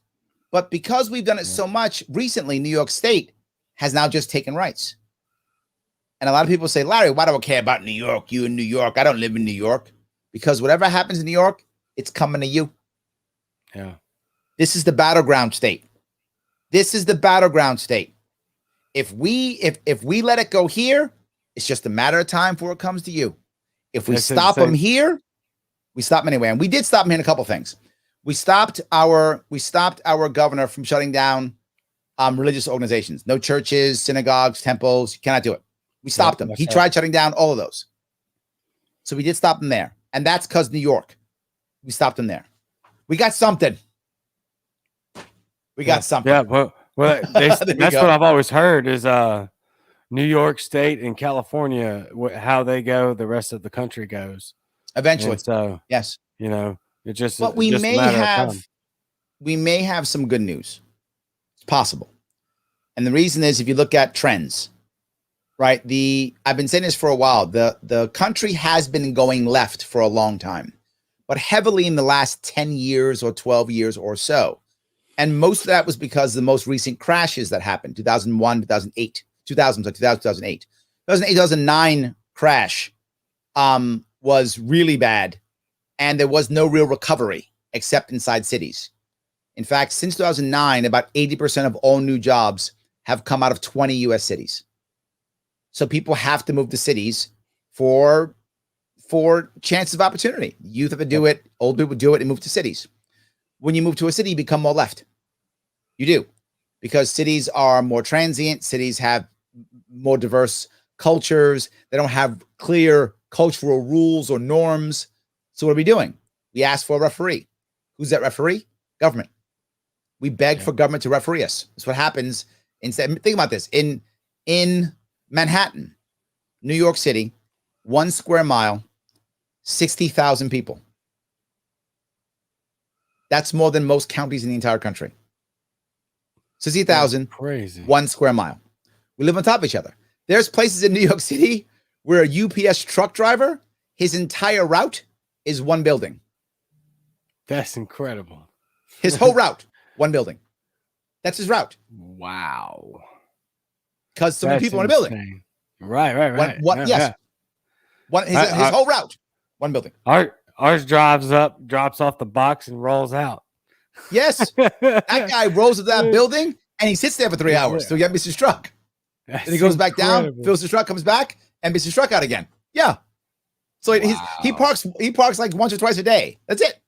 But because we've done it so much recently, New York State has now just taken rights. And a lot of people say, Larry, why do I care about New York? You in New York. I don't live in New York. Because whatever happens in New York, it's coming to you. Yeah. This is the battleground state. This is the battleground state. If we let it go here, it's just a matter of time before it comes to you. If we stop them here, we stop them anyway. And we did stop them in a couple of things. We stopped our governor from shutting down religious organizations. No churches, synagogues, temples. You cannot do it. We stopped him. He tried shutting down all of those. So we did stop him there. And that's because New York. We stopped him there. We got something. We got something. Yeah, well that's what I've always heard is New York State and California, how they go, the rest of the country goes. Eventually. And so, yes. You know, it's just, but we may have some good news. It's possible. And the reason is, if you look at trends, right? I've been saying this for a while. The country has been going left for a long time, but heavily in the last 10 years or 12 years or so. And most of that was because of the most recent crashes that happened, 2001, 2008, 2008. 2009 crash was really bad. And there was no real recovery except inside cities. In fact, since 2009, about 80% of all new jobs have come out of 20 U.S. cities. So people have to move to cities for chances of opportunity. Youth have to do it. Old people do it and move to cities. When you move to a city, you become more left. You do. Because cities are more transient. Cities have more diverse cultures. They don't have clear cultural rules or norms. So what are we doing? We ask for a referee. Who's that referee? Government. We beg for government to referee us. That's what happens. Instead, think about this. In Manhattan, New York City, 1 square mile, 60,000 people. That's more than most counties in the entire country. 60,000, crazy. 1 square mile. We live on top of each other. There's places in New York City where a UPS truck driver, his entire route is one building. That's incredible. His whole route, one building. That's his route. Wow. Because so many people in a building. Right. Yes. His whole route, one building. Ours drives up, drops off the box, and rolls out. Yes. That guy rolls to that building, and he sits there for 3 hours. So he gets his truck. Then he goes back down, fills his truck, comes back, and gets his truck out again. Yeah. So he parks like once or twice a day. That's it.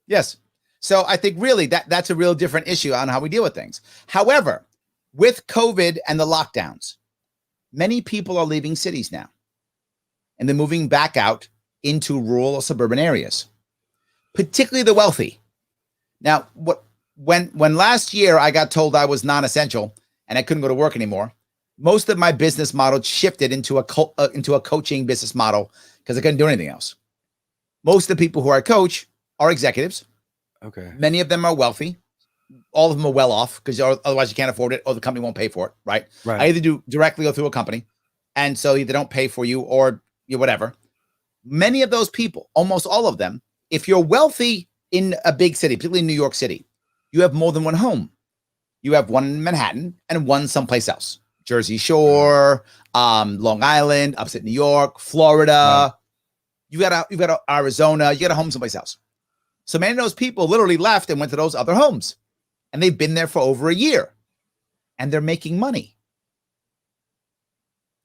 Yes. So I think really that's a real different issue on how we deal with things. However, with COVID and the lockdowns, many people are leaving cities now, and they're moving back out into rural or suburban areas, particularly the wealthy. Now, when last year I got told I was non-essential and I couldn't go to work anymore, most of my business model shifted into a coaching business model because I couldn't do anything else. Most of the people who I coach are executives. Okay. Many of them are wealthy. All of them are well off because otherwise you can't afford it or the company won't pay for it, right? I either do directly or through a company. And so either don't pay for you or whatever. Many of those people, almost all of them, if you're wealthy in a big city, particularly New York City, you have more than one home. You have one in Manhattan and one someplace else. Jersey Shore, Long Island, upstate New York, Florida. You got Arizona. You got a home someplace else. So many of those people literally left and went to those other homes. And they've been there for over a year. And they're making money.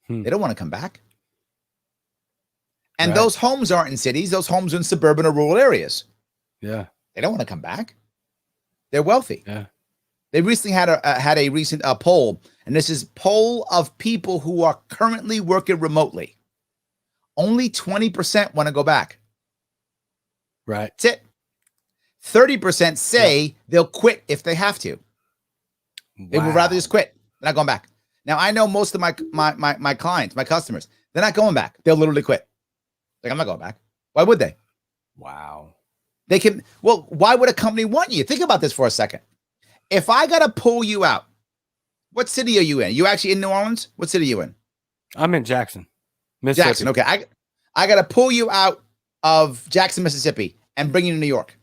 They don't want to come back. And those homes aren't in cities. Those homes are in suburban or rural areas. Yeah. They don't want to come back. They're wealthy. Yeah. They recently had a recent poll, and this is poll of people who are currently working remotely. Only 20% want to go back. Right. That's it. 30% say they'll quit if they have to. They would rather just quit. They're not going back. Now, I know most of my clients, my customers, they're not going back. They'll literally quit. Like, I'm not going back. Why would they? Wow. They can. Well, why would a company want you? Think about this for a second. If I got to pull you out, what city are you in? You actually in New Orleans? What city are you in? I'm in Jackson, Mississippi. Jackson. Okay. I got to pull you out of Jackson, Mississippi and bring you to New York.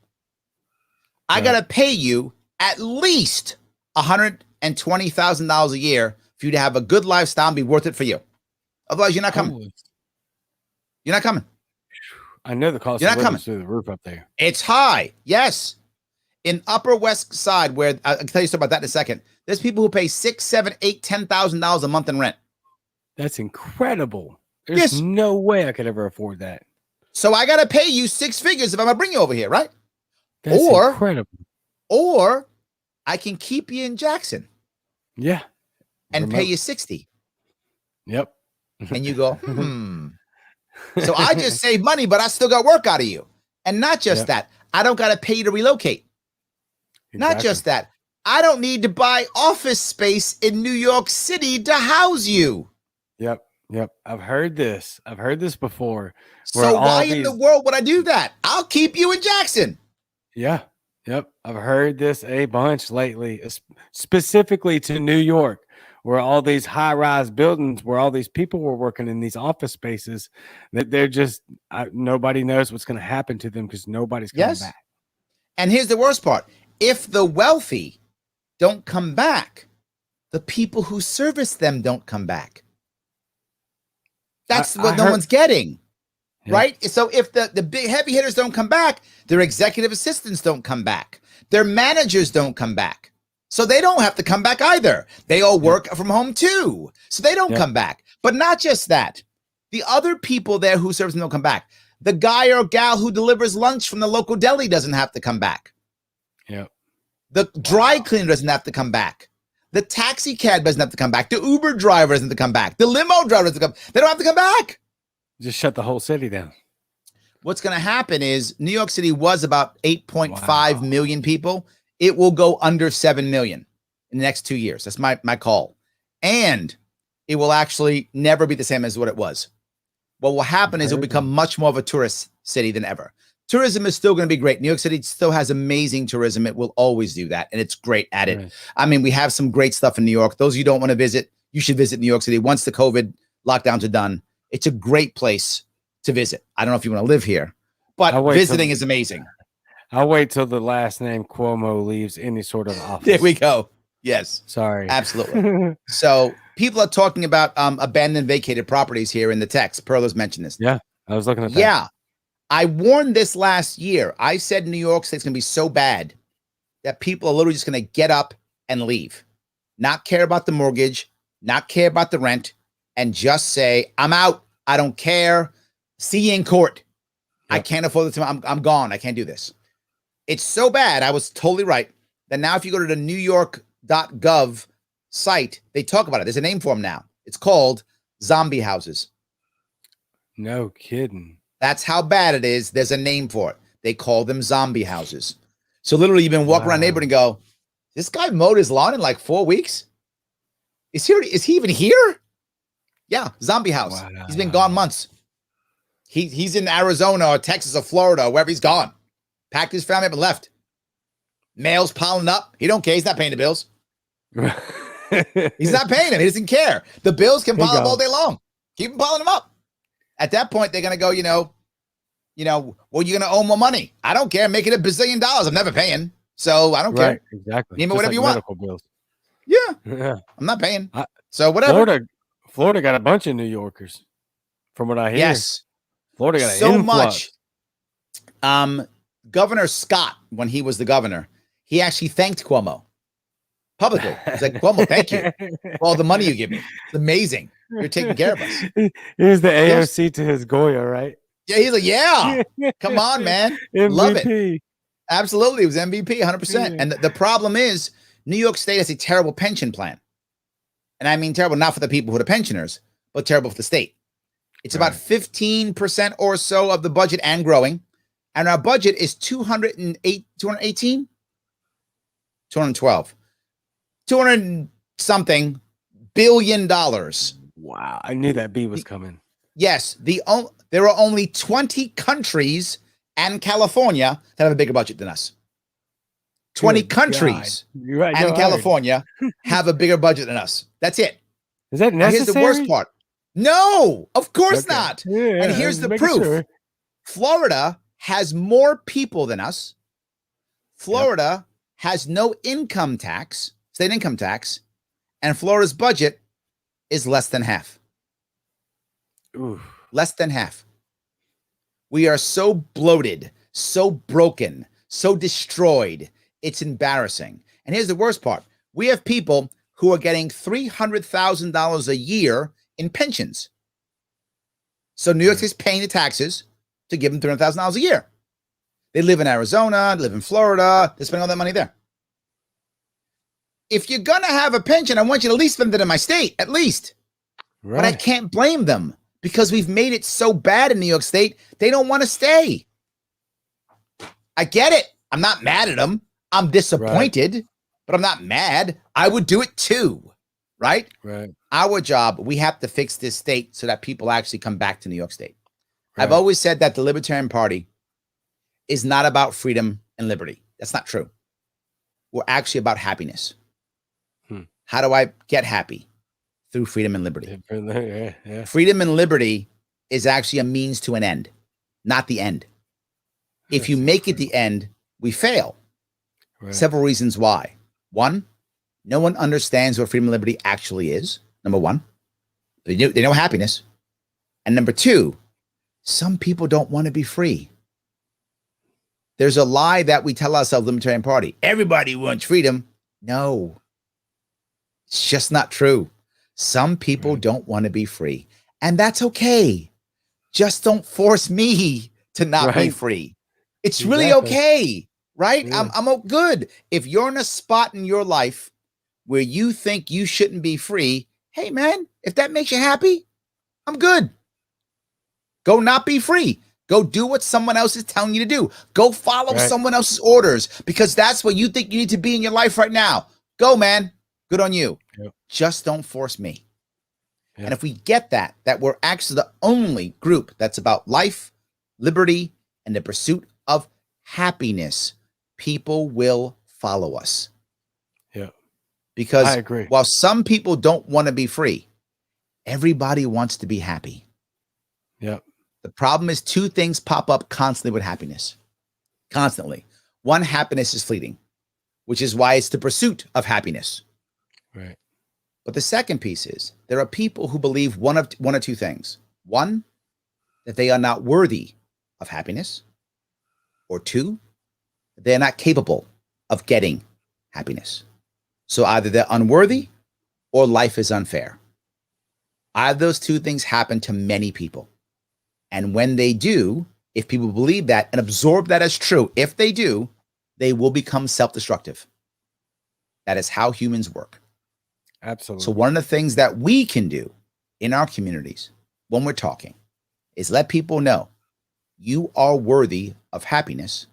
I got to pay you at least $120,000 a year for you to have a good lifestyle and be worth it for you. Otherwise, you're not coming. You're not coming. I know the cost of living is through the roof up there. It's high. Yes. In Upper West Side, where I'll tell you something about that in a second. There's people who pay $6,000, $7,000, $8,000, $10,000 a month in rent. That's incredible. There's no way I could ever afford that. So I got to pay you six figures if I'm going to bring you over here, right? That's incredible. Or I can keep you in Jackson. Yeah. And pay you 60. Yep. And you go, So I just save money, but I still got work out of you. And not just that, I don't got to pay you to relocate. Not just that, I don't need to buy office space in New York City to house you. Yep. I've heard this before. So why in the world would I do that? I'll keep you in Jackson. Yeah. Yep. I've heard this a bunch lately, specifically to New York, where all these high-rise buildings, where all these people were working in these office spaces, that they're just, nobody knows what's going to happen to them because nobody's coming back. And here's the worst part. If the wealthy don't come back, the people who service them don't come back. That's what no one's getting, right? So if the big heavy hitters don't come back, their executive assistants don't come back. Their managers don't come back. So they don't have to come back either. They all work from home too. So they don't come back. But not just that. The other people there who serve them don't come back. The guy or gal who delivers lunch from the local deli doesn't have to come back. Yep. The dry cleaner doesn't have to come back. The taxi cab doesn't have to come back. The Uber driver doesn't have to come back. The limo driver doesn't come. They don't have to come back. Just shut the whole city down. What's going to happen is New York City was about 8.5 million people. It will go under 7 million in the next 2 years. That's my call. And it will actually never be the same as what it was. What will happen is it will become much more of a tourist city than ever. Tourism is still going to be great. New York City still has amazing tourism. It will always do that. And it's great at it. Right. I mean, we have some great stuff in New York. Those of you who don't want to visit, you should visit New York City once the COVID lockdowns are done. It's a great place to visit. I don't know if you want to live here, but visiting is amazing. I'll wait till the last name Cuomo leaves any sort of office. There we go. Yes. Sorry. Absolutely. So people are talking about abandoned vacated properties here in the text. Perla's mentioned this. Yeah. I was looking at that. Yeah. I warned this last year. I said New York State's going to be so bad that people are literally just going to get up and leave, not care about the mortgage, not care about the rent, and just say, I'm out. I don't care. See you in court. Yep. I can't afford this. I'm gone. I can't do this. It's so bad. I was totally right. That now if you go to the NewYork.gov site, they talk about it. There's a name for them now. It's called zombie houses. No kidding. That's how bad it is. There's a name for it. They call them zombie houses. So literally you've been walking around the neighborhood and go, this guy mowed his lawn in like 4 weeks? Is he even here? Yeah, zombie house. Wow. He's been gone months. He's in Arizona or Texas or Florida or wherever he's gone. Packed his family up and left. Mail's piling up. He don't care. He's not paying the bills. He's not paying them. He doesn't care. The bills can pile up all day long. Keep piling them up. At that point, they're going to go, well, you're going to owe more money. I don't care. Make it $1 bazillion. I'm never paying. So I don't care. Exactly. Give me whatever you want. Bills. Yeah. I'm not paying. So whatever. Florida got a bunch of New Yorkers from what I hear. Yes. Florida got so much. Governor Scott, when he was the governor, he actually thanked Cuomo publicly. He's like, Cuomo, thank you for all the money you give me. It's amazing. You're taking care of us. He's the AOC to his Goya, right? Yeah, he's like, yeah. Come on, man. MVP. Love it. Absolutely. It was MVP, 100%. Yeah. And the problem is New York State has a terrible pension plan. And I mean terrible, not for the people who are the pensioners, but terrible for the state. It's about 15% or so of the budget and growing. And our budget is 212. 200 something billion dollars. Wow. I knew that B was coming. Yes, there are only 20 countries and California that have a bigger budget than us. 20 countries right, and California have a bigger budget than us. That's it. Is that necessary? Here's the worst part. No, of course not. Yeah, and here's the proof. Sure. Florida has more people than us. Florida has no income tax, state income tax, and Florida's budget is less than half. Ooh. Less than half. We are so bloated, so broken, so destroyed. It's embarrassing. And here's the worst part. We have people who are getting $300,000 a year in pensions. So New York State's paying the taxes to give them $300,000 a year. They live in Arizona, they live in Florida, they're spending all that money there. If you're going to have a pension, I want you to at least spend it in my state, at least. Right. But I can't blame them because we've made it so bad in New York State, they don't want to stay. I get it. I'm not mad at them. I'm disappointed, but I'm not mad. I would do it too, right? Right. Our job, we have to fix this state so that people actually come back to New York State. Right. I've always said that the Libertarian Party is not about freedom and liberty. That's not true. We're actually about happiness. How do I get happy? Through freedom and liberty. Yeah. Freedom and liberty is actually a means to an end, not the end. If you make it the end, we fail. Right. Several reasons why. One, no one understands what freedom and liberty actually is. Number one, they know happiness. And number two, some people don't want to be free. There's a lie that we tell ourselves, Libertarian Party. Everybody wants freedom. No, it's just not true. Some people don't want to be free, and that's okay. Just don't force me to not be free. It's really okay, right? Yeah. I'm good. If you're in a spot in your life where you think you shouldn't be free, hey, man, if that makes you happy, I'm good. Go not be free. Go do what someone else is telling you to do. Go follow someone else's orders because that's what you think you need to be in your life right now. Go, man. Good on you. Yep. Just don't force me. Yep. And if we get that we're actually the only group that's about life, liberty, and the pursuit of happiness, people will follow us. Yeah. Because I agree. While some people don't want to be free, everybody wants to be happy. Yeah. The problem is two things pop up constantly with happiness. Constantly. One, happiness is fleeting, which is why it's the pursuit of happiness. Right. But the second piece is there are people who believe one or two things. One, that they are not worthy of happiness. Or two, that they're not capable of getting happiness. So either they're unworthy or life is unfair. Either those two things happen to many people. And when they do, if people believe that and absorb that as true, if they do, they will become self-destructive. That is how humans work. Absolutely. So one of the things that we can do in our communities when we're talking is let people know you are worthy of happiness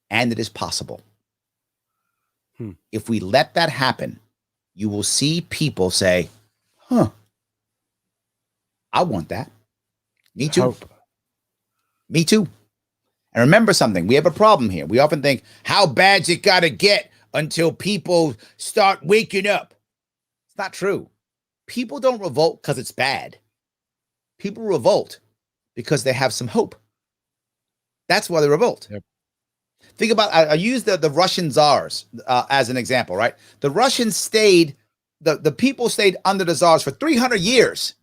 and it is possible. If we let that happen, you will see people say, I want that. Me too. Hope. Me too. And remember something, we have a problem here. We often think, how bad's it got to get until people start waking up? It's not true. People don't revolt because it's bad. People revolt because they have some hope. That's why they revolt. Yep. Think about, I use the Russian czars as an example, right? The Russians stayed, the people stayed under the czars for 300 years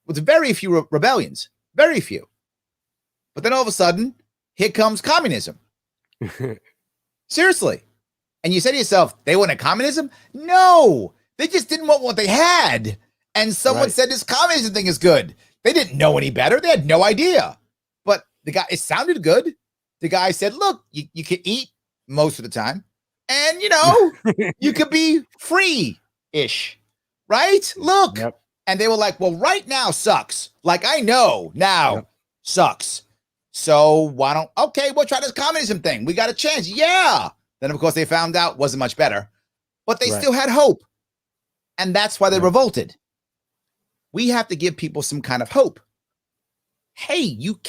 with very few rebellions, very few. But then all of a sudden, here comes communism. Seriously. And you say to yourself, they wanted communism? No, they just didn't want what they had. And someone said this communism thing is good. They didn't know any better. They had no idea. But the guy, it sounded good. The guy said, look, you can eat most of the time. And, you could be free-ish, right? Look. Yep. And they were like, well, right now sucks. Like, I know now sucks. So we'll try this communism thing. We got a chance. Yeah. Then, of course, they found out it wasn't much better. but they still had hope. And that's why they revolted. We have to give people some kind of hope. Hey, you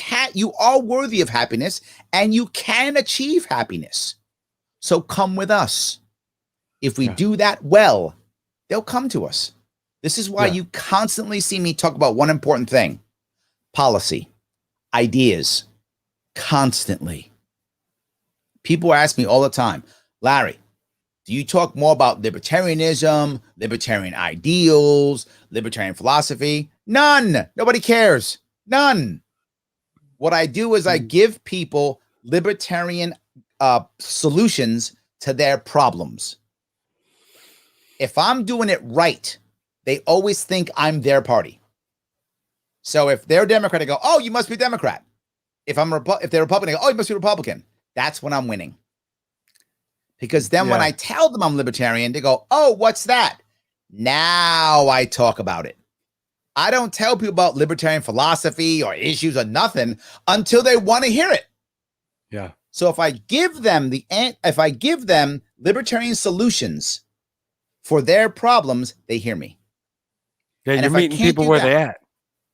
are worthy of happiness and you can achieve happiness. So come with us. If we do that well, they'll come to us. This is why you constantly see me talk about one important thing: policy, ideas, constantly. People ask me all the time, Larry, do you talk more about libertarianism, libertarian ideals, libertarian philosophy? None. Nobody cares. None. What I do is I give people libertarian solutions to their problems. If I'm doing it right, they always think I'm their party. So if they're Democrat, they go, oh, you must be Democrat. If they're Republican, they go, oh, you must be Republican. That's when I'm winning. Because then when I tell them I'm libertarian, they go, oh, what's that? Now I talk about it. I don't tell people about libertarian philosophy or issues or nothing until they want to hear it. Yeah. So if I give them libertarian solutions for their problems, they hear me. Yeah, you're meeting people where they at.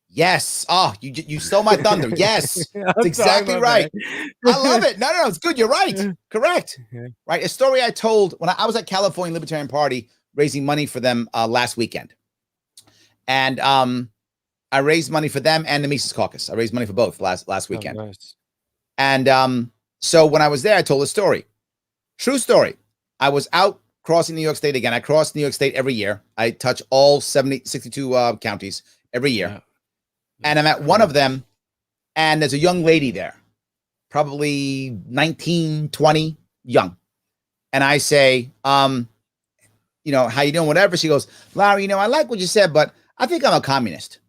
Yes. Oh, you stole my thunder. Yes. That's exactly right. I love it. No, it's good. You're right. Correct. Right. A story I told when I was at California Libertarian Party raising money for them last weekend. And I raised money for them and the Mises Caucus. I raised money for both last weekend. Oh, nice. And so when I was there, I told a story. True story. I was out crossing New York State again. I cross New York State every year. I touch all 62 counties every year. Yeah. And I'm at one of them, and there's a young lady there, probably 19, 20, young. And I say, how you doing, whatever. She goes, Larry, I like what you said, but I think I'm a communist.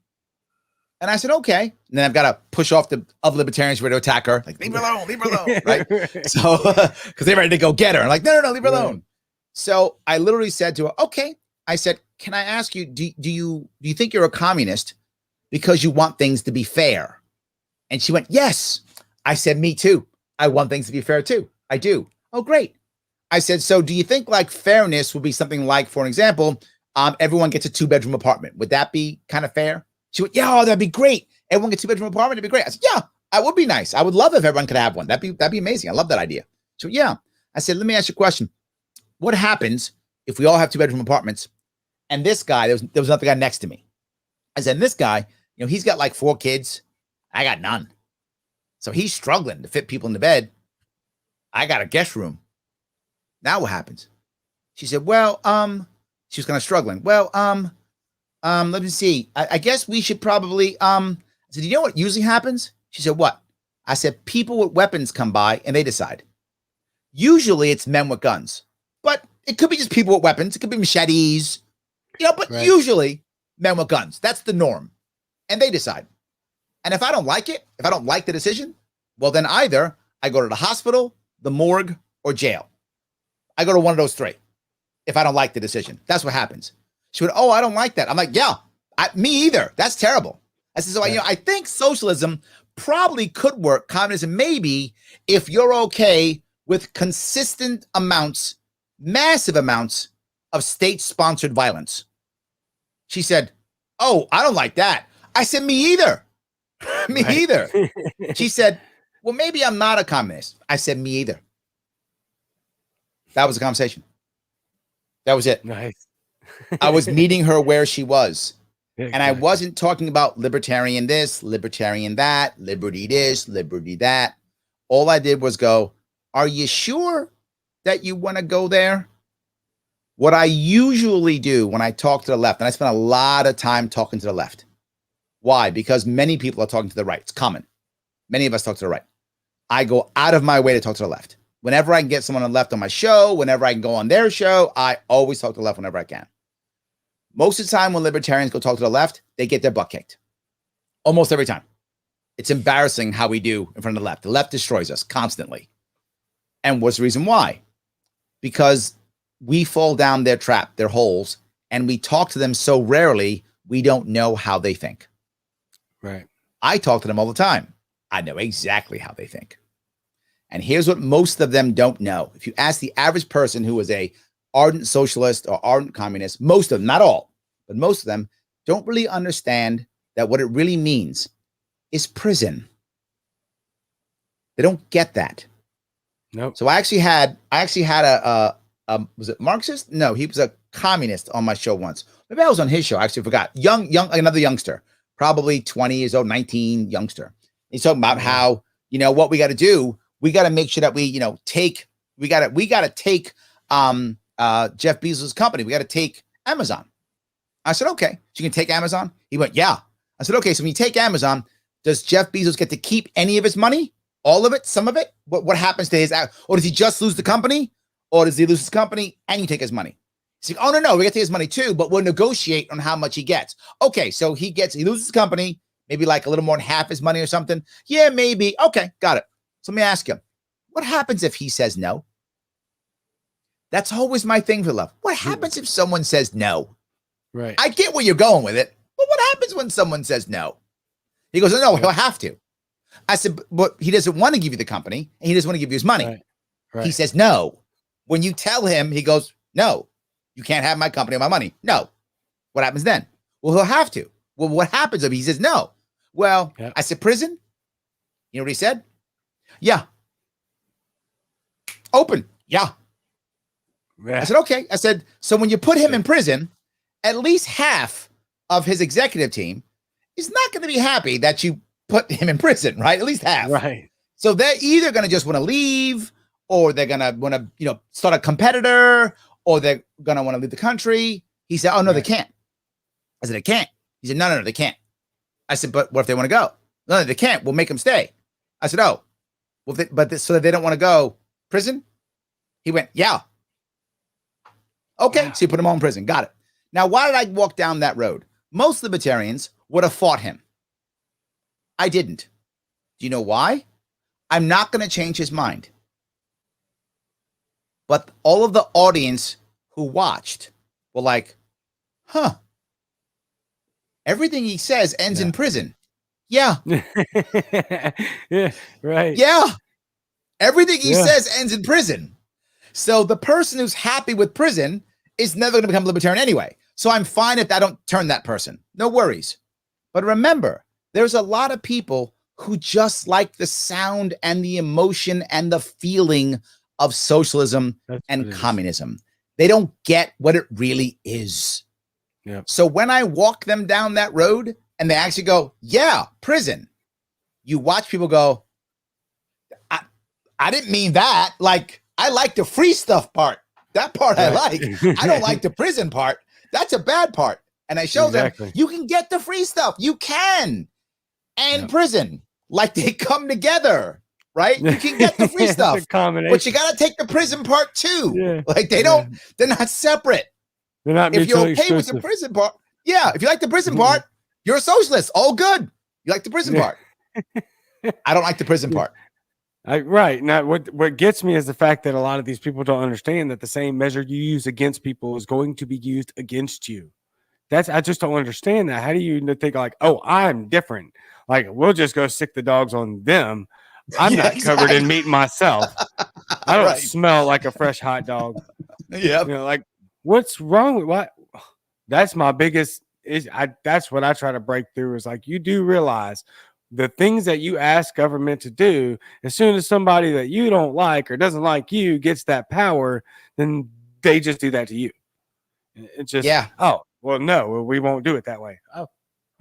And I said, okay. And then I've got to push off the other libertarians ready to attack her. Like, leave her alone, right? So, because they're ready to go get her. I'm like, no, leave her alone. So I literally said to her, okay. I said, can I ask you, do you think you're a communist because you want things to be fair? And she went, yes. I said, me too. I want things to be fair too. I do. Oh, great. I said, so do you think like fairness would be something like, for an example, everyone gets a 2-bedroom apartment? Would that be kind of fair? She went, yeah, that'd be great. Everyone gets a 2-bedroom apartment. It'd be great. I said, yeah, that would be nice. I would love if everyone could have one. That'd be amazing. I love that idea. So yeah. I said, let me ask you a question. What happens if we all have 2-bedroom apartments and this guy, there was another guy next to me. I said, this guy, he's got like 4 kids. I got none. So he's struggling to fit people in the bed. I got a guest room. Now what happens? She said, well, she was kind of struggling. Well, let me see. I guess we should probably, I said, you know what usually happens? She said, what? I said, people with weapons come by and they decide. Usually it's men with guns, but it could be just people with weapons. It could be machetes, but usually men with guns. That's the norm. And they decide. And if I don't like it, if I don't like the decision, well, then either I go to the hospital, the morgue, or jail. I go to one of those 3 if I don't like the decision. That's what happens. She went, oh, I don't like that. I'm like, yeah, me either. That's terrible. I said, so I think socialism probably could work. Communism maybe, if you're okay with consistent amounts, massive amounts of state-sponsored violence. She said, oh, I don't like that. I said, me either. Me either. She said, well, maybe I'm not a communist. I said, me either. That was the conversation. That was it. Nice. I was meeting her where she was. Exactly. And I wasn't talking about libertarian this, libertarian that, liberty this, liberty that. All I did was go, are you sure that you want to go there? What I usually do when I talk to the left, and I spend a lot of time talking to the left. Why? Because many people are talking to the right. It's common. Many of us talk to the right. I go out of my way to talk to the left. Whenever I can get someone on the left on my show, whenever I can go on their show, I always talk to the left whenever I can. Most of the time when libertarians go talk to the left, they get their butt kicked. Almost every time. It's embarrassing how we do in front of the left. The left destroys us constantly. And what's the reason why? Because we fall down their trap, their holes, and we talk to them so rarely, we don't know how they think. Right. I talk to them all the time. I know exactly how they think. And here's what most of them don't know. If you ask the average person who is a ardent socialists or ardent communists, most of them, not all, but most of them don't really understand that what it really means is prison. They don't get that. Nope. So I actually had a was it Marxist? No, he was a communist on my show once. Maybe I was on his show. I actually forgot. Young, another youngster, probably 20 years old, 19 youngster. He's talking about how, what we got to do. We got to make sure that we, we got to take Jeff Bezos' company. We got to take Amazon. I said, okay, so you can take Amazon? He went, yeah. I said, okay, so when you take Amazon, does Jeff Bezos get to keep any of his money? All of it? Some of it? What happens to his, or does he just lose the company? Or does he lose his company and you take his money? He's like, oh, no, we get to take his money too, but we'll negotiate on how much he gets. Okay, so he loses his company, maybe like a little more than half his money or something. Yeah, maybe. Okay, got it. So let me ask you, what happens if he says no? That's always my thing for love. What happens if someone says no? Right. I get where you're going with it, but what happens when someone says no? He goes, no, he'll have to. I said, but he doesn't want to give you the company and he doesn't want to give you his money. Right. He says no. When you tell him, he goes, no, you can't have my company or my money. No. What happens then? Well, he'll have to. Well, what happens if he says no? Well, I said, prison? You know what he said? Yeah. Open. Yeah. I said, okay. I said, so when you put him in prison, at least half of his executive team is not going to be happy that you put him in prison, right? At least half. Right. So they're either going to just want to leave, or they're going to want to, start a competitor, or they're going to want to leave the country. He said, oh, no, they can't. I said, they can't. He said, no, they can't. I said, but what if they want to go? No, they can't. We'll make them stay. I said, oh, well, so that they don't want to go prison? He went, yeah. Okay, so you put him all in prison. Got it. Now, why did I walk down that road? Most libertarians would have fought him. I didn't. Do you know why? I'm not going to change his mind. But all of the audience who watched were like, huh. Everything he says ends in prison. Yeah. Yeah, right. Yeah. Everything he says ends in prison. So the person who's happy with prison is never going to become libertarian anyway. So I'm fine if I don't turn that person. No worries. But remember, there's a lot of people who just like the sound and the emotion and the feeling of socialism and communism. They don't get what it really is. Yeah. So when I walk them down that road and they actually go, yeah, prison, you watch people go, I didn't mean that. Like, I like the free stuff part. That part I like. I don't like the prison part. That's a bad part. And I show them, you can get the free stuff. You can. And prison, like they come together, right? You can get the free stuff, but you got to take the prison part too. Yeah. Like they're not separate. They're not. If you're okay with the prison part, if you like the prison part, you're a socialist. All good. You like the prison part. I don't like the prison part. Right. Now, what gets me is the fact that a lot of these people don't understand that the same measure you use against people is going to be used against you. I just don't understand that. How do you think like, oh, I'm different? Like, we'll just go stick the dogs on them. I'm not covered in meat myself. I don't smell like a fresh hot dog. Yeah. Like, what's wrong with what? That's my biggest that's what I try to break through is like, you do realize the things that you ask government to do, as soon as somebody that you don't like or doesn't like you gets that power, then they just do that to you. It's just, oh, well, no, we won't do it that way. Oh,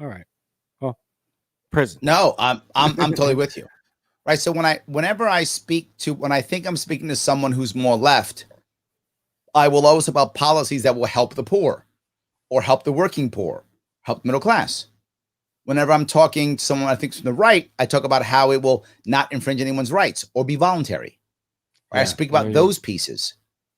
all right. Well, prison. No, I'm totally with you. Right. So when I think I'm speaking to someone who's more left, I will always about policies that will help the poor or help the working poor, help the middle class. Whenever I'm talking to someone I think from the right, I talk about how it will not infringe anyone's rights or be voluntary. Right? I speak about those pieces.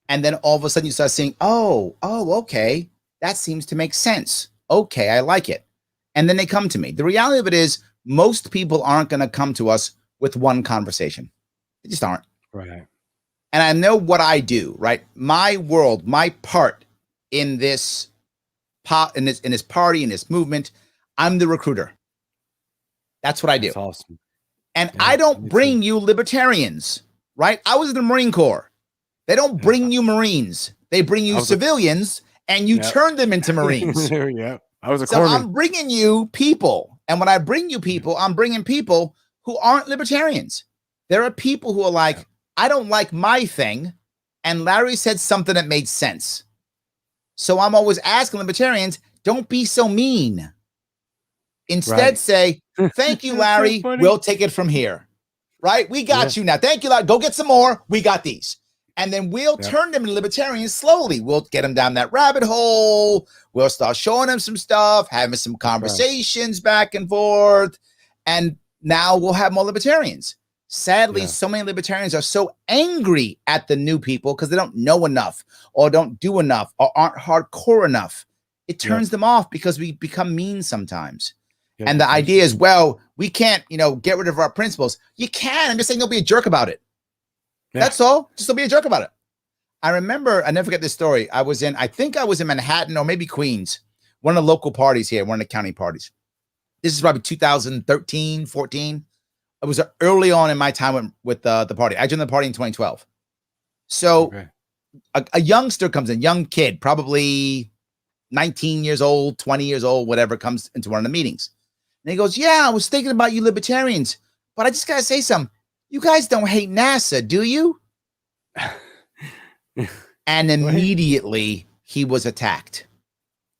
And then all of a sudden you start saying, oh, okay. That seems to make sense. Okay, I like it. And then they come to me. The reality of it is most people aren't going to come to us with one conversation. They just aren't. Right. And I know what I do, right? My world, my part in this in this party, in this movement, I'm the recruiter. That's what I do. That's awesome. And I don't bring you libertarians, right? I was in the Marine Corps. They don't bring you Marines. They bring you civilians and you turn them into Marines. Yeah. I was a So corpsman. I'm bringing you people. And when I bring you people, I'm bringing people who aren't libertarians. There are people who are like, I don't like my thing. And Larry said something that made sense. So I'm always asking libertarians, don't be so mean. Instead, say, thank you, Larry. So we'll take it from here. Right? We got you now. Thank you, Larry. Go get some more. We got these. And then we'll turn them into libertarians slowly. We'll get them down that rabbit hole. We'll start showing them some stuff, having some conversations back and forth. And now we'll have more libertarians. Sadly, so many libertarians are so angry at the new people because they don't know enough or don't do enough or aren't hardcore enough. It turns them off because we become mean sometimes. And the idea is, well, we can't, get rid of our principles. You can. I'm just saying don't be a jerk about it. That's all. Just don't be a jerk about it. I remember, I never forget this story. I think I was in Manhattan or maybe Queens, one of the local parties here, one of the county parties. This is probably 2013, 14. It was early on in my time with the party. I joined the party in 2012. So a youngster comes in, young kid, probably 19 years old, 20 years old, whatever, comes into one of the meetings. And he goes, yeah, I was thinking about you libertarians, but I just got to say something. You guys don't hate NASA, do you? And immediately he was attacked.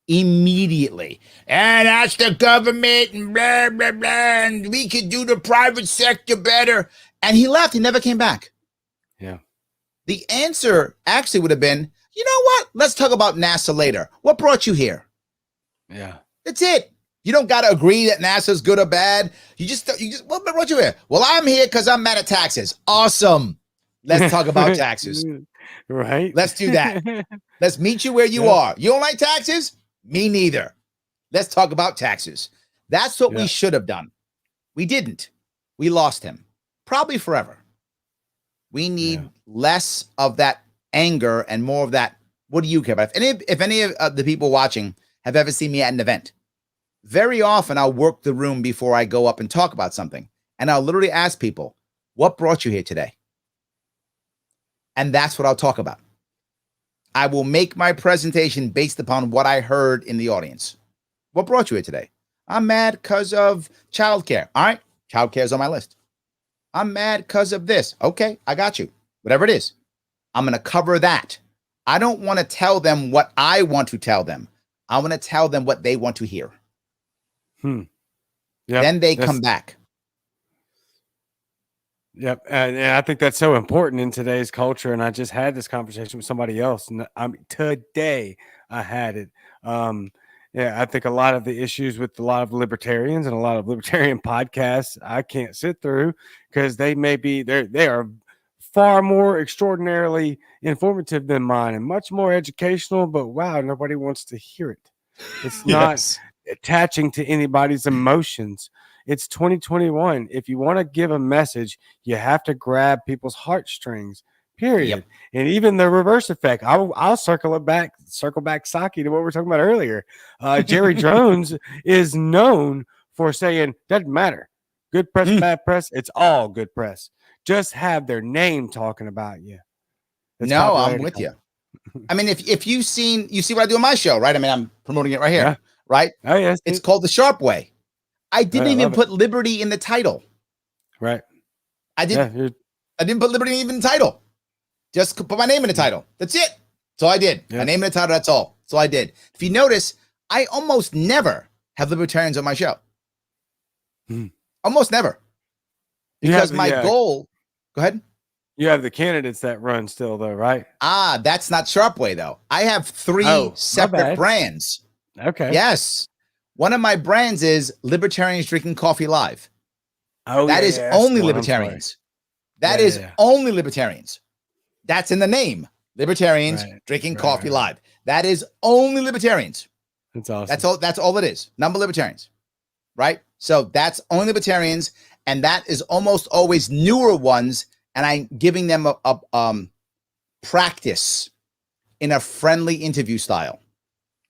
Immediately. And that's the government and blah, blah, blah. And we could do the private sector better. And he left. He never came back. Yeah. The answer actually would have been, you know what? Let's talk about NASA later. What brought you here? Yeah. That's it. You don't got to agree that NASA's good or bad. You just, what brought you here? Well, I'm here because I'm mad at taxes. Awesome. Let's talk about taxes. Right. Let's do that. Let's meet you where you are. You don't like taxes? Me neither. Let's talk about taxes. That's what we should have done. We didn't. We lost him. Probably forever. We need less of that anger and more of that, what do you care about? If any of the people watching have ever seen me at an event, very often I'll work the room before I go up and talk about something. And I'll literally ask people, what brought you here today? And that's what I'll talk about. I will make my presentation based upon what I heard in the audience. What brought you here today? I'm mad because of childcare. All right. Childcare is on my list. I'm mad because of this. Okay. I got you. Whatever it is. I'm going to cover that. I don't want to tell them what I want to tell them. I want to tell them what they want to hear. Yep, then they come back. Yep. And I think that's so important in today's culture. And I just had this conversation with somebody else. And today I had it. I think a lot of the issues with a lot of libertarians and a lot of libertarian podcasts, I can't sit through because they are far more extraordinarily informative than mine and much more educational, but wow, nobody wants to hear it. It's not attaching to anybody's emotions. It's 2021. If you want to give a message, you have to grab people's heartstrings, period. Yep. And even the reverse effect. I'll circle back, Saki, to what we were talking about earlier. Jerry Jones is known for saying, doesn't matter. Good press, bad press, it's all good press. Just have their name talking about you. No, I'm with you. I mean, if you see what I do on my show, right? I mean, I'm promoting it right here, right? Oh, yes. It's called The Sharpe Way. I didn't even put liberty in the title. Right. I didn't put liberty even in the title. Just put my name in the title. That's it. That's all I did. My name in the title, that's all. That's all I did. If you notice, I almost never have libertarians on my show. Almost never. Because my goal, go ahead. You have the candidates that run still though, right? That's not Sharpe Way though. I have 3 separate brands. Okay. Yes. One of my brands is Libertarians Drinking Coffee Live. Oh, that is only libertarians. That is only libertarians. That's in the name. Libertarians Drinking Coffee Live. That is only libertarians. That's awesome. That's all it is. Number libertarians. Right? So that's only libertarians, and that is almost always newer ones, and I'm giving them a practice in a friendly interview style.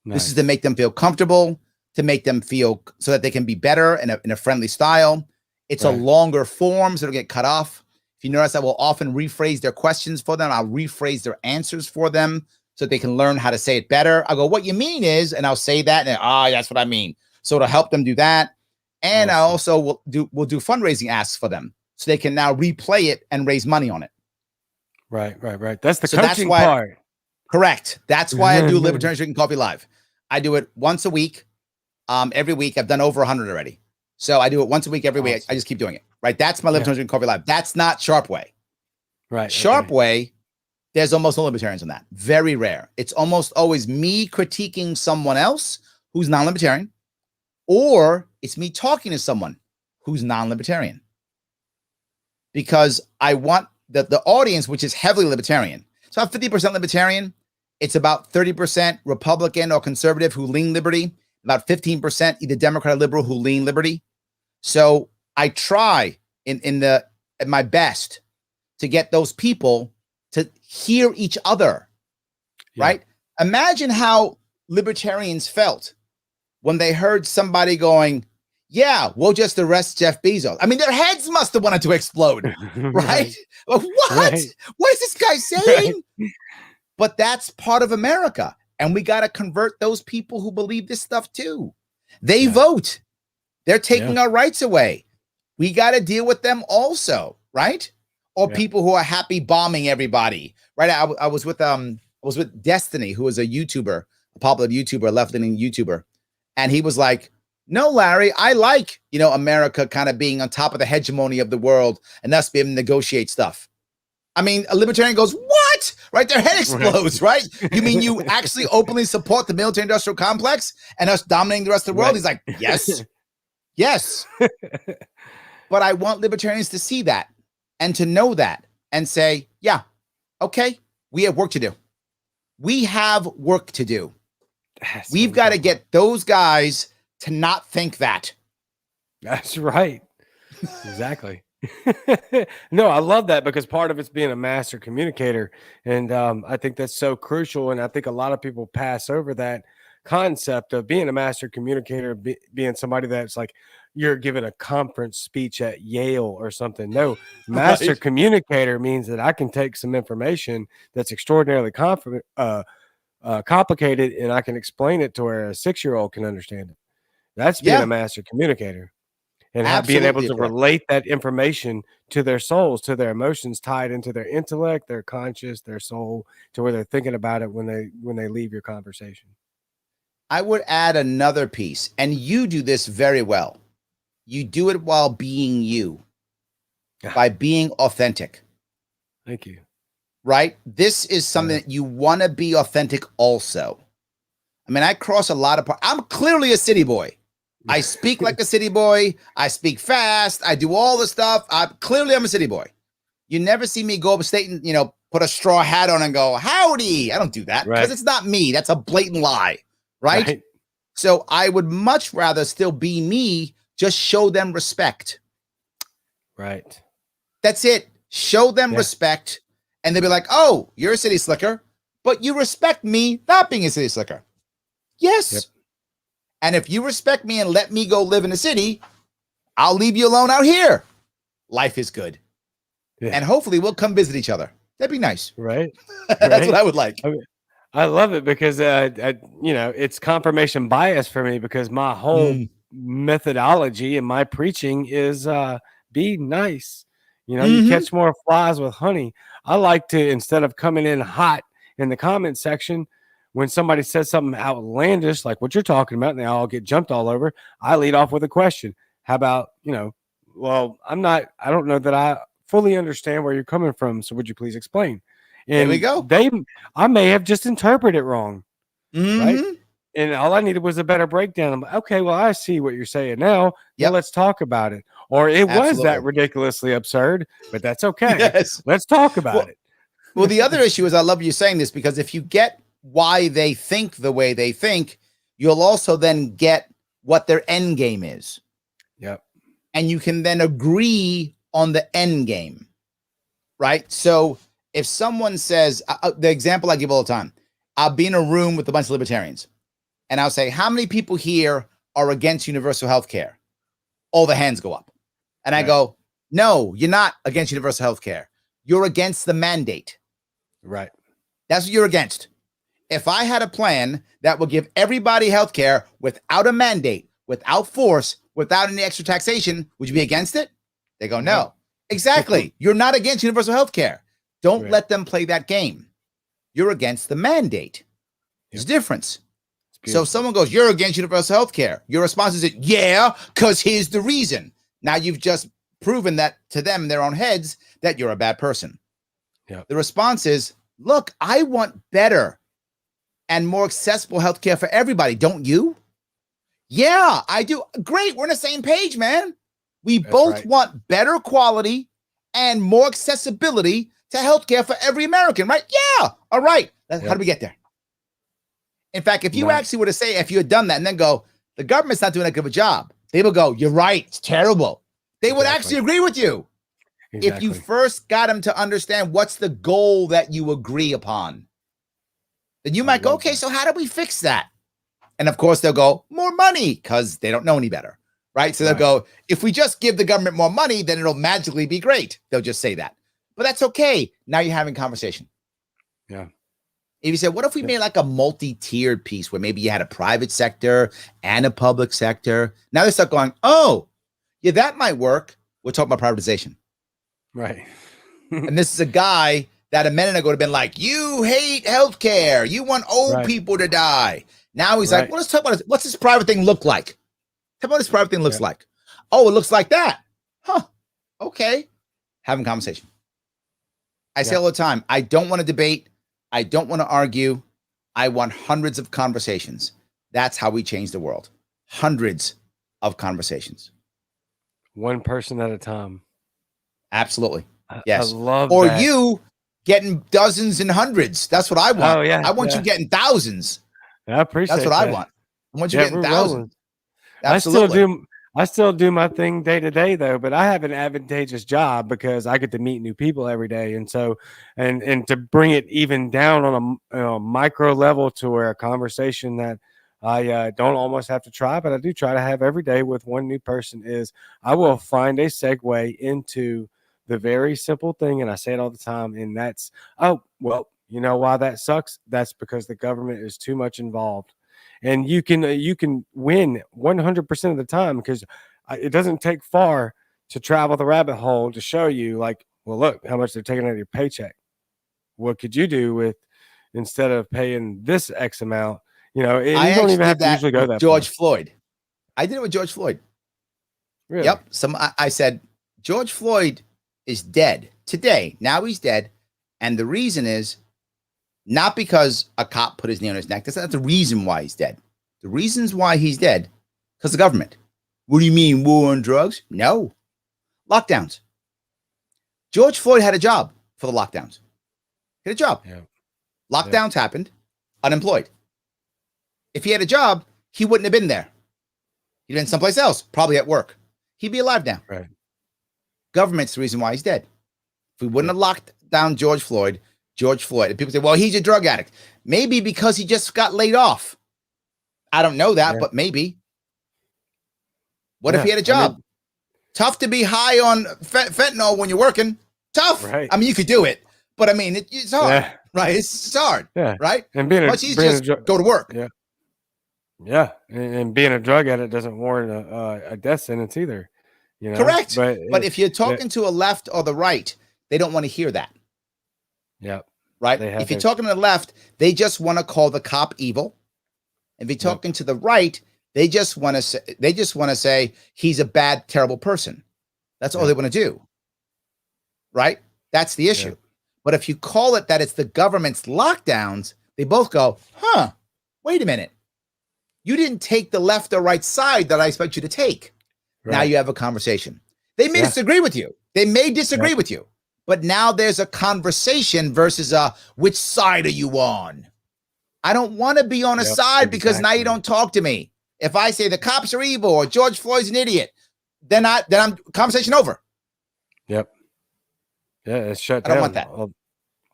Nice. This is to make them feel comfortable, to make them feel so that they can be better in a friendly style. It's a longer form, so it'll get cut off. If you notice, I will often rephrase their questions for them. I'll rephrase their answers for them so they can learn how to say it better. I go, what you mean is, and I'll say that, and that's what I mean. So to help them do that. And I also will do fundraising asks for them so they can now replay it and raise money on it. Right. That's the coaching part. Correct. That's why I do Libertarians Drinking Coffee Live. I do it once a week. Every week. I've done over 100 already. So I do it once a week, every week. I just keep doing it. Right. That's my Libertarians Drinking Coffee Live. That's not Sharpe Way. Right. Sharpe Way, there's almost no libertarians on that. Very rare. It's almost always me critiquing someone else who's non-libertarian, or it's me talking to someone who's non-libertarian. Because I want the audience, which is heavily libertarian. So I'm 50% libertarian. It's about 30% Republican or conservative who lean liberty, about 15% either Democrat or liberal who lean liberty. So I try in my best to get those people to hear each other, right? Imagine how libertarians felt when they heard somebody going, yeah, we'll just arrest Jeff Bezos. I mean, their heads must have wanted to explode, right? What? Right. What is this guy saying? Right. But that's part of America. And we got to convert those people who believe this stuff too. They vote. They're taking our rights away. We got to deal with them also, right? Or people who are happy bombing everybody, right? I was with Destiny, who is a YouTuber, a popular YouTuber, a left-leaning YouTuber, and he was like, "No, Larry, I like America kind of being on top of the hegemony of the world and us being able to negotiate stuff." I mean, a libertarian goes, "What?" Right? Their head explodes, right? You mean you actually openly support the military-industrial complex and us dominating the rest of the world? He's like, "Yes, yes." But I want libertarians to see that and to know that and say, yeah, okay, we have work to do. We have work to do. We've got to get those guys to not think that. That's right. Exactly. No, I love that because part of it's being a master communicator. And I think that's so crucial. And I think a lot of people pass over that concept of being a master communicator, being somebody that's like, you're giving a conference speech at Yale or something. No, master communicator means that I can take some information that's extraordinarily complicated and I can explain it to where a 6-year-old can understand it. That's being a master communicator and being able to relate that information to their souls, to their emotions, tied into their intellect, their conscious, their soul, to where they're thinking about it when they leave your conversation. I would add another piece, and you do this very well. You do it while being you, by being authentic. Thank you. Right? This is something that you want to be authentic also. I mean, I cross a lot of I'm clearly a city boy. I speak like a city boy. I speak fast. I do all the stuff. I'm a city boy. You never see me go upstate and, put a straw hat on and go, howdy. I don't do that because it's not me. That's a blatant lie. Right? So I would much rather still be me. Just show them respect. Right. That's it. Show them respect. And they'll be like, oh, you're a city slicker, but you respect me not being a city slicker. Yes. Yep. And if you respect me and let me go live in the city, I'll leave you alone out here. Life is good. Yeah. And hopefully we'll come visit each other. That'd be nice. Right. That's what I would like. I love it because, it's confirmation bias for me because my whole methodology and my preaching is be nice. You catch more flies with honey. I like to, instead of coming in hot in the comment section, when somebody says something outlandish, like what you're talking about, and they all get jumped all over, I lead off with a question. How about, well, I don't know that I fully understand where you're coming from. So would you please explain? And there we go. I may have just interpreted it wrong. Right. And all I needed was a better breakdown. I'm like, okay, well, I see what you're saying now. Well, let's talk about it. Or it was that ridiculously absurd, but that's okay. Yes. Let's talk about it. Well, the other issue is I love you saying this because if you get why they think the way they think, you'll also then get what their end game is. Yep. And you can then agree on the end game. Right. So if someone says the example I give all the time, I'll be in a room with a bunch of libertarians and I'll say, how many people here are against universal health care? All the hands go up. And I go, no, you're not against universal health care. You're against the mandate. Right. That's what you're against. If I had a plan that would give everybody health care without a mandate, without force, without any extra taxation, would you be against it? They go, no. Exactly. You're not against universal health care. Don't let them play that game. You're against the mandate. There's a difference. So if someone goes, you're against universal health care, your response is, yeah, because here's the reason. Now you've just proven that to them in their own heads that you're a bad person. Yep. The response is, look, I want better and more accessible healthcare for everybody. Don't you? Yeah, I do. Great. We're on the same page, man. We both want better quality and more accessibility to healthcare for every American, right? Yeah. All right. How do we get there? In fact, if you actually were to say, if you had done that and then go, the government's not doing that good of a job, they would go, you're right. It's terrible. They would actually agree with you. If you first got them to understand what's the goal that you agree upon, then you might go, okay, so how do we fix that? And of course, they'll go, more money, because they don't know any better, right? So they'll go, if we just give the government more money, then it'll magically be great. They'll just say that. But that's okay. Now you're having conversation. Yeah. If you said, what if we made like a multi-tiered piece where maybe you had a private sector and a public sector? Now they start going, oh, yeah, that might work. We're talking about privatization. Right. And this is a guy that a minute ago would have been like, you hate healthcare. You want old people to die. Now he's like, well, let's talk about this. What's this private thing look like? Tell me what this private thing looks like. Oh, it looks like that. Huh. Okay. Having conversation. I say all the time, I don't want to debate. I don't want to argue. I want hundreds of conversations. That's how we change the world. Hundreds of conversations. One person at a time. Absolutely. Yes. I love or that. You getting dozens and hundreds. That's what I want. Oh, yeah. I want you getting thousands. I appreciate That's what that. I want. I want you getting thousands. Absolutely. I still do my thing day to day though, but I have an advantageous job because I get to meet new people every day. And so, and to bring it even down on a micro level to where a conversation that I don't almost have to try, but I do try to have every day with one new person is I will find a segue into the very simple thing. And I say it all the time. And that's, oh, well, you know why that sucks? That's because the government is too much involved. And you can win 100% of the time because it doesn't take far to travel the rabbit hole to show you like, well, look how much they're taking out of your paycheck. What could you do with instead of paying this X amount? You know, you don't even have to usually go that George far. Floyd. I did it with George Floyd. Really? Yep. I said, George Floyd is dead today. Now he's dead. And the reason is not because a cop put his knee on his neck. That's not the reason why he's dead. The reasons why he's dead, because the government. What do you mean, war on drugs? No. Lockdowns. George Floyd had a job for the lockdowns. He had a job. Yeah. Lockdowns happened, unemployed. If he had a job, he wouldn't have been there. He'd been someplace else, probably at work. He'd be alive now. Right. Government's the reason why he's dead. If we wouldn't have locked down George Floyd, and people say, well, he's a drug addict. Maybe because he just got laid off. I don't know that, but maybe. What if he had a job? Tough to be high on fentanyl when you're working. Tough. Right. I mean, you could do it, but I mean, it's hard, right? It's hard, right? And being much easier just go to work. Yeah. Yeah. And being a drug addict doesn't warrant a death sentence either. You know? Correct. But if you're talking to a left or the right, they don't want to hear that. Yeah. Right. If you're talking to the left, they just want to call the cop evil. If you're talking to the right, they just want to say he's a bad, terrible person. That's all they want to do. Right. That's the issue. But if you call it that it's the government's lockdowns, they both go, huh, wait a minute. You didn't take the left or right side that I expect you to take. Right. Now you have a conversation. They may disagree with you. They may disagree with you. But now there's a conversation versus which side are you on? I don't want to be on a side because now you don't talk to me. If I say the cops are evil or George Floyd's an idiot, then I'm conversation over. Yep. Yeah, it's shut down. I don't want that.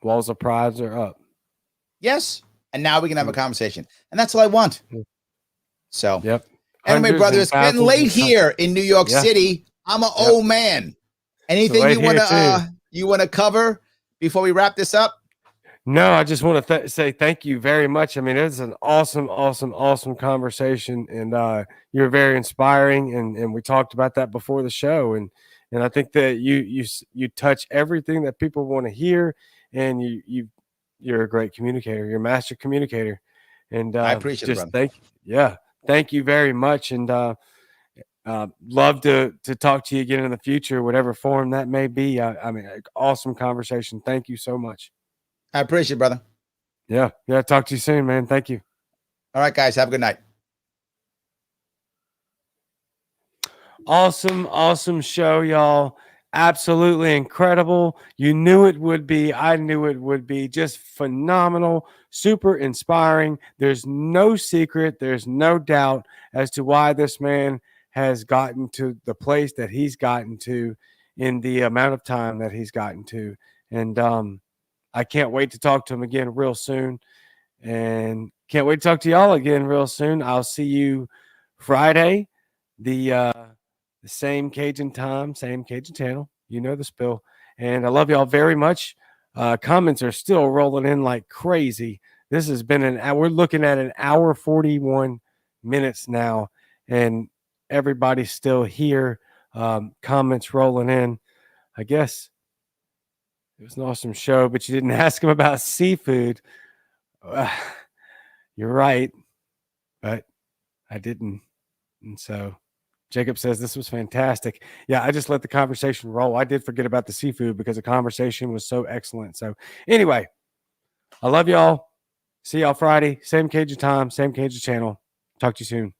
Walls of pride are up. Yes. And now we can have a conversation. And that's all I want. So, anyway, brother, it's getting late here in New York City. I'm an old man. Anything you want to cover before we wrap this up? No, I just want to say thank you very much. I mean, it's an awesome conversation, and you're very inspiring. And we talked about that before the show, and I think that you touch everything that people want to hear, and you're a great communicator. You're a master communicator, and I appreciate it, just brother. thank you very much, and love to talk to you again in the future, whatever form that may be. I mean, awesome conversation. Thank you so much. I appreciate it, brother. Yeah. Talk to you soon, man. Thank you. All right, guys. Have a good night. Awesome show, y'all. Absolutely incredible. You knew it would be. I knew it would be. Just phenomenal, super inspiring. There's no secret, there's no doubt as to why this man has gotten to the place that he's gotten to in the amount of time that he's gotten to. And I can't wait to talk to him again real soon. And can't wait to talk to y'all again real soon. I'll see you Friday, the same Cajun time, same Cajun channel. You know the spill. And I love y'all very much. Comments are still rolling in like crazy. This has been we're looking at an hour 41 minutes now, and everybody's still here. Comments rolling in. I guess it was an awesome show, but you didn't ask him about seafood. You're right, but I didn't. And so Jacob says this was fantastic. Yeah, I just let the conversation roll. I did forget about the seafood because the conversation was so excellent. So anyway, I love y'all. See y'all Friday. Same Cajun time, same Cajun channel. Talk to you soon.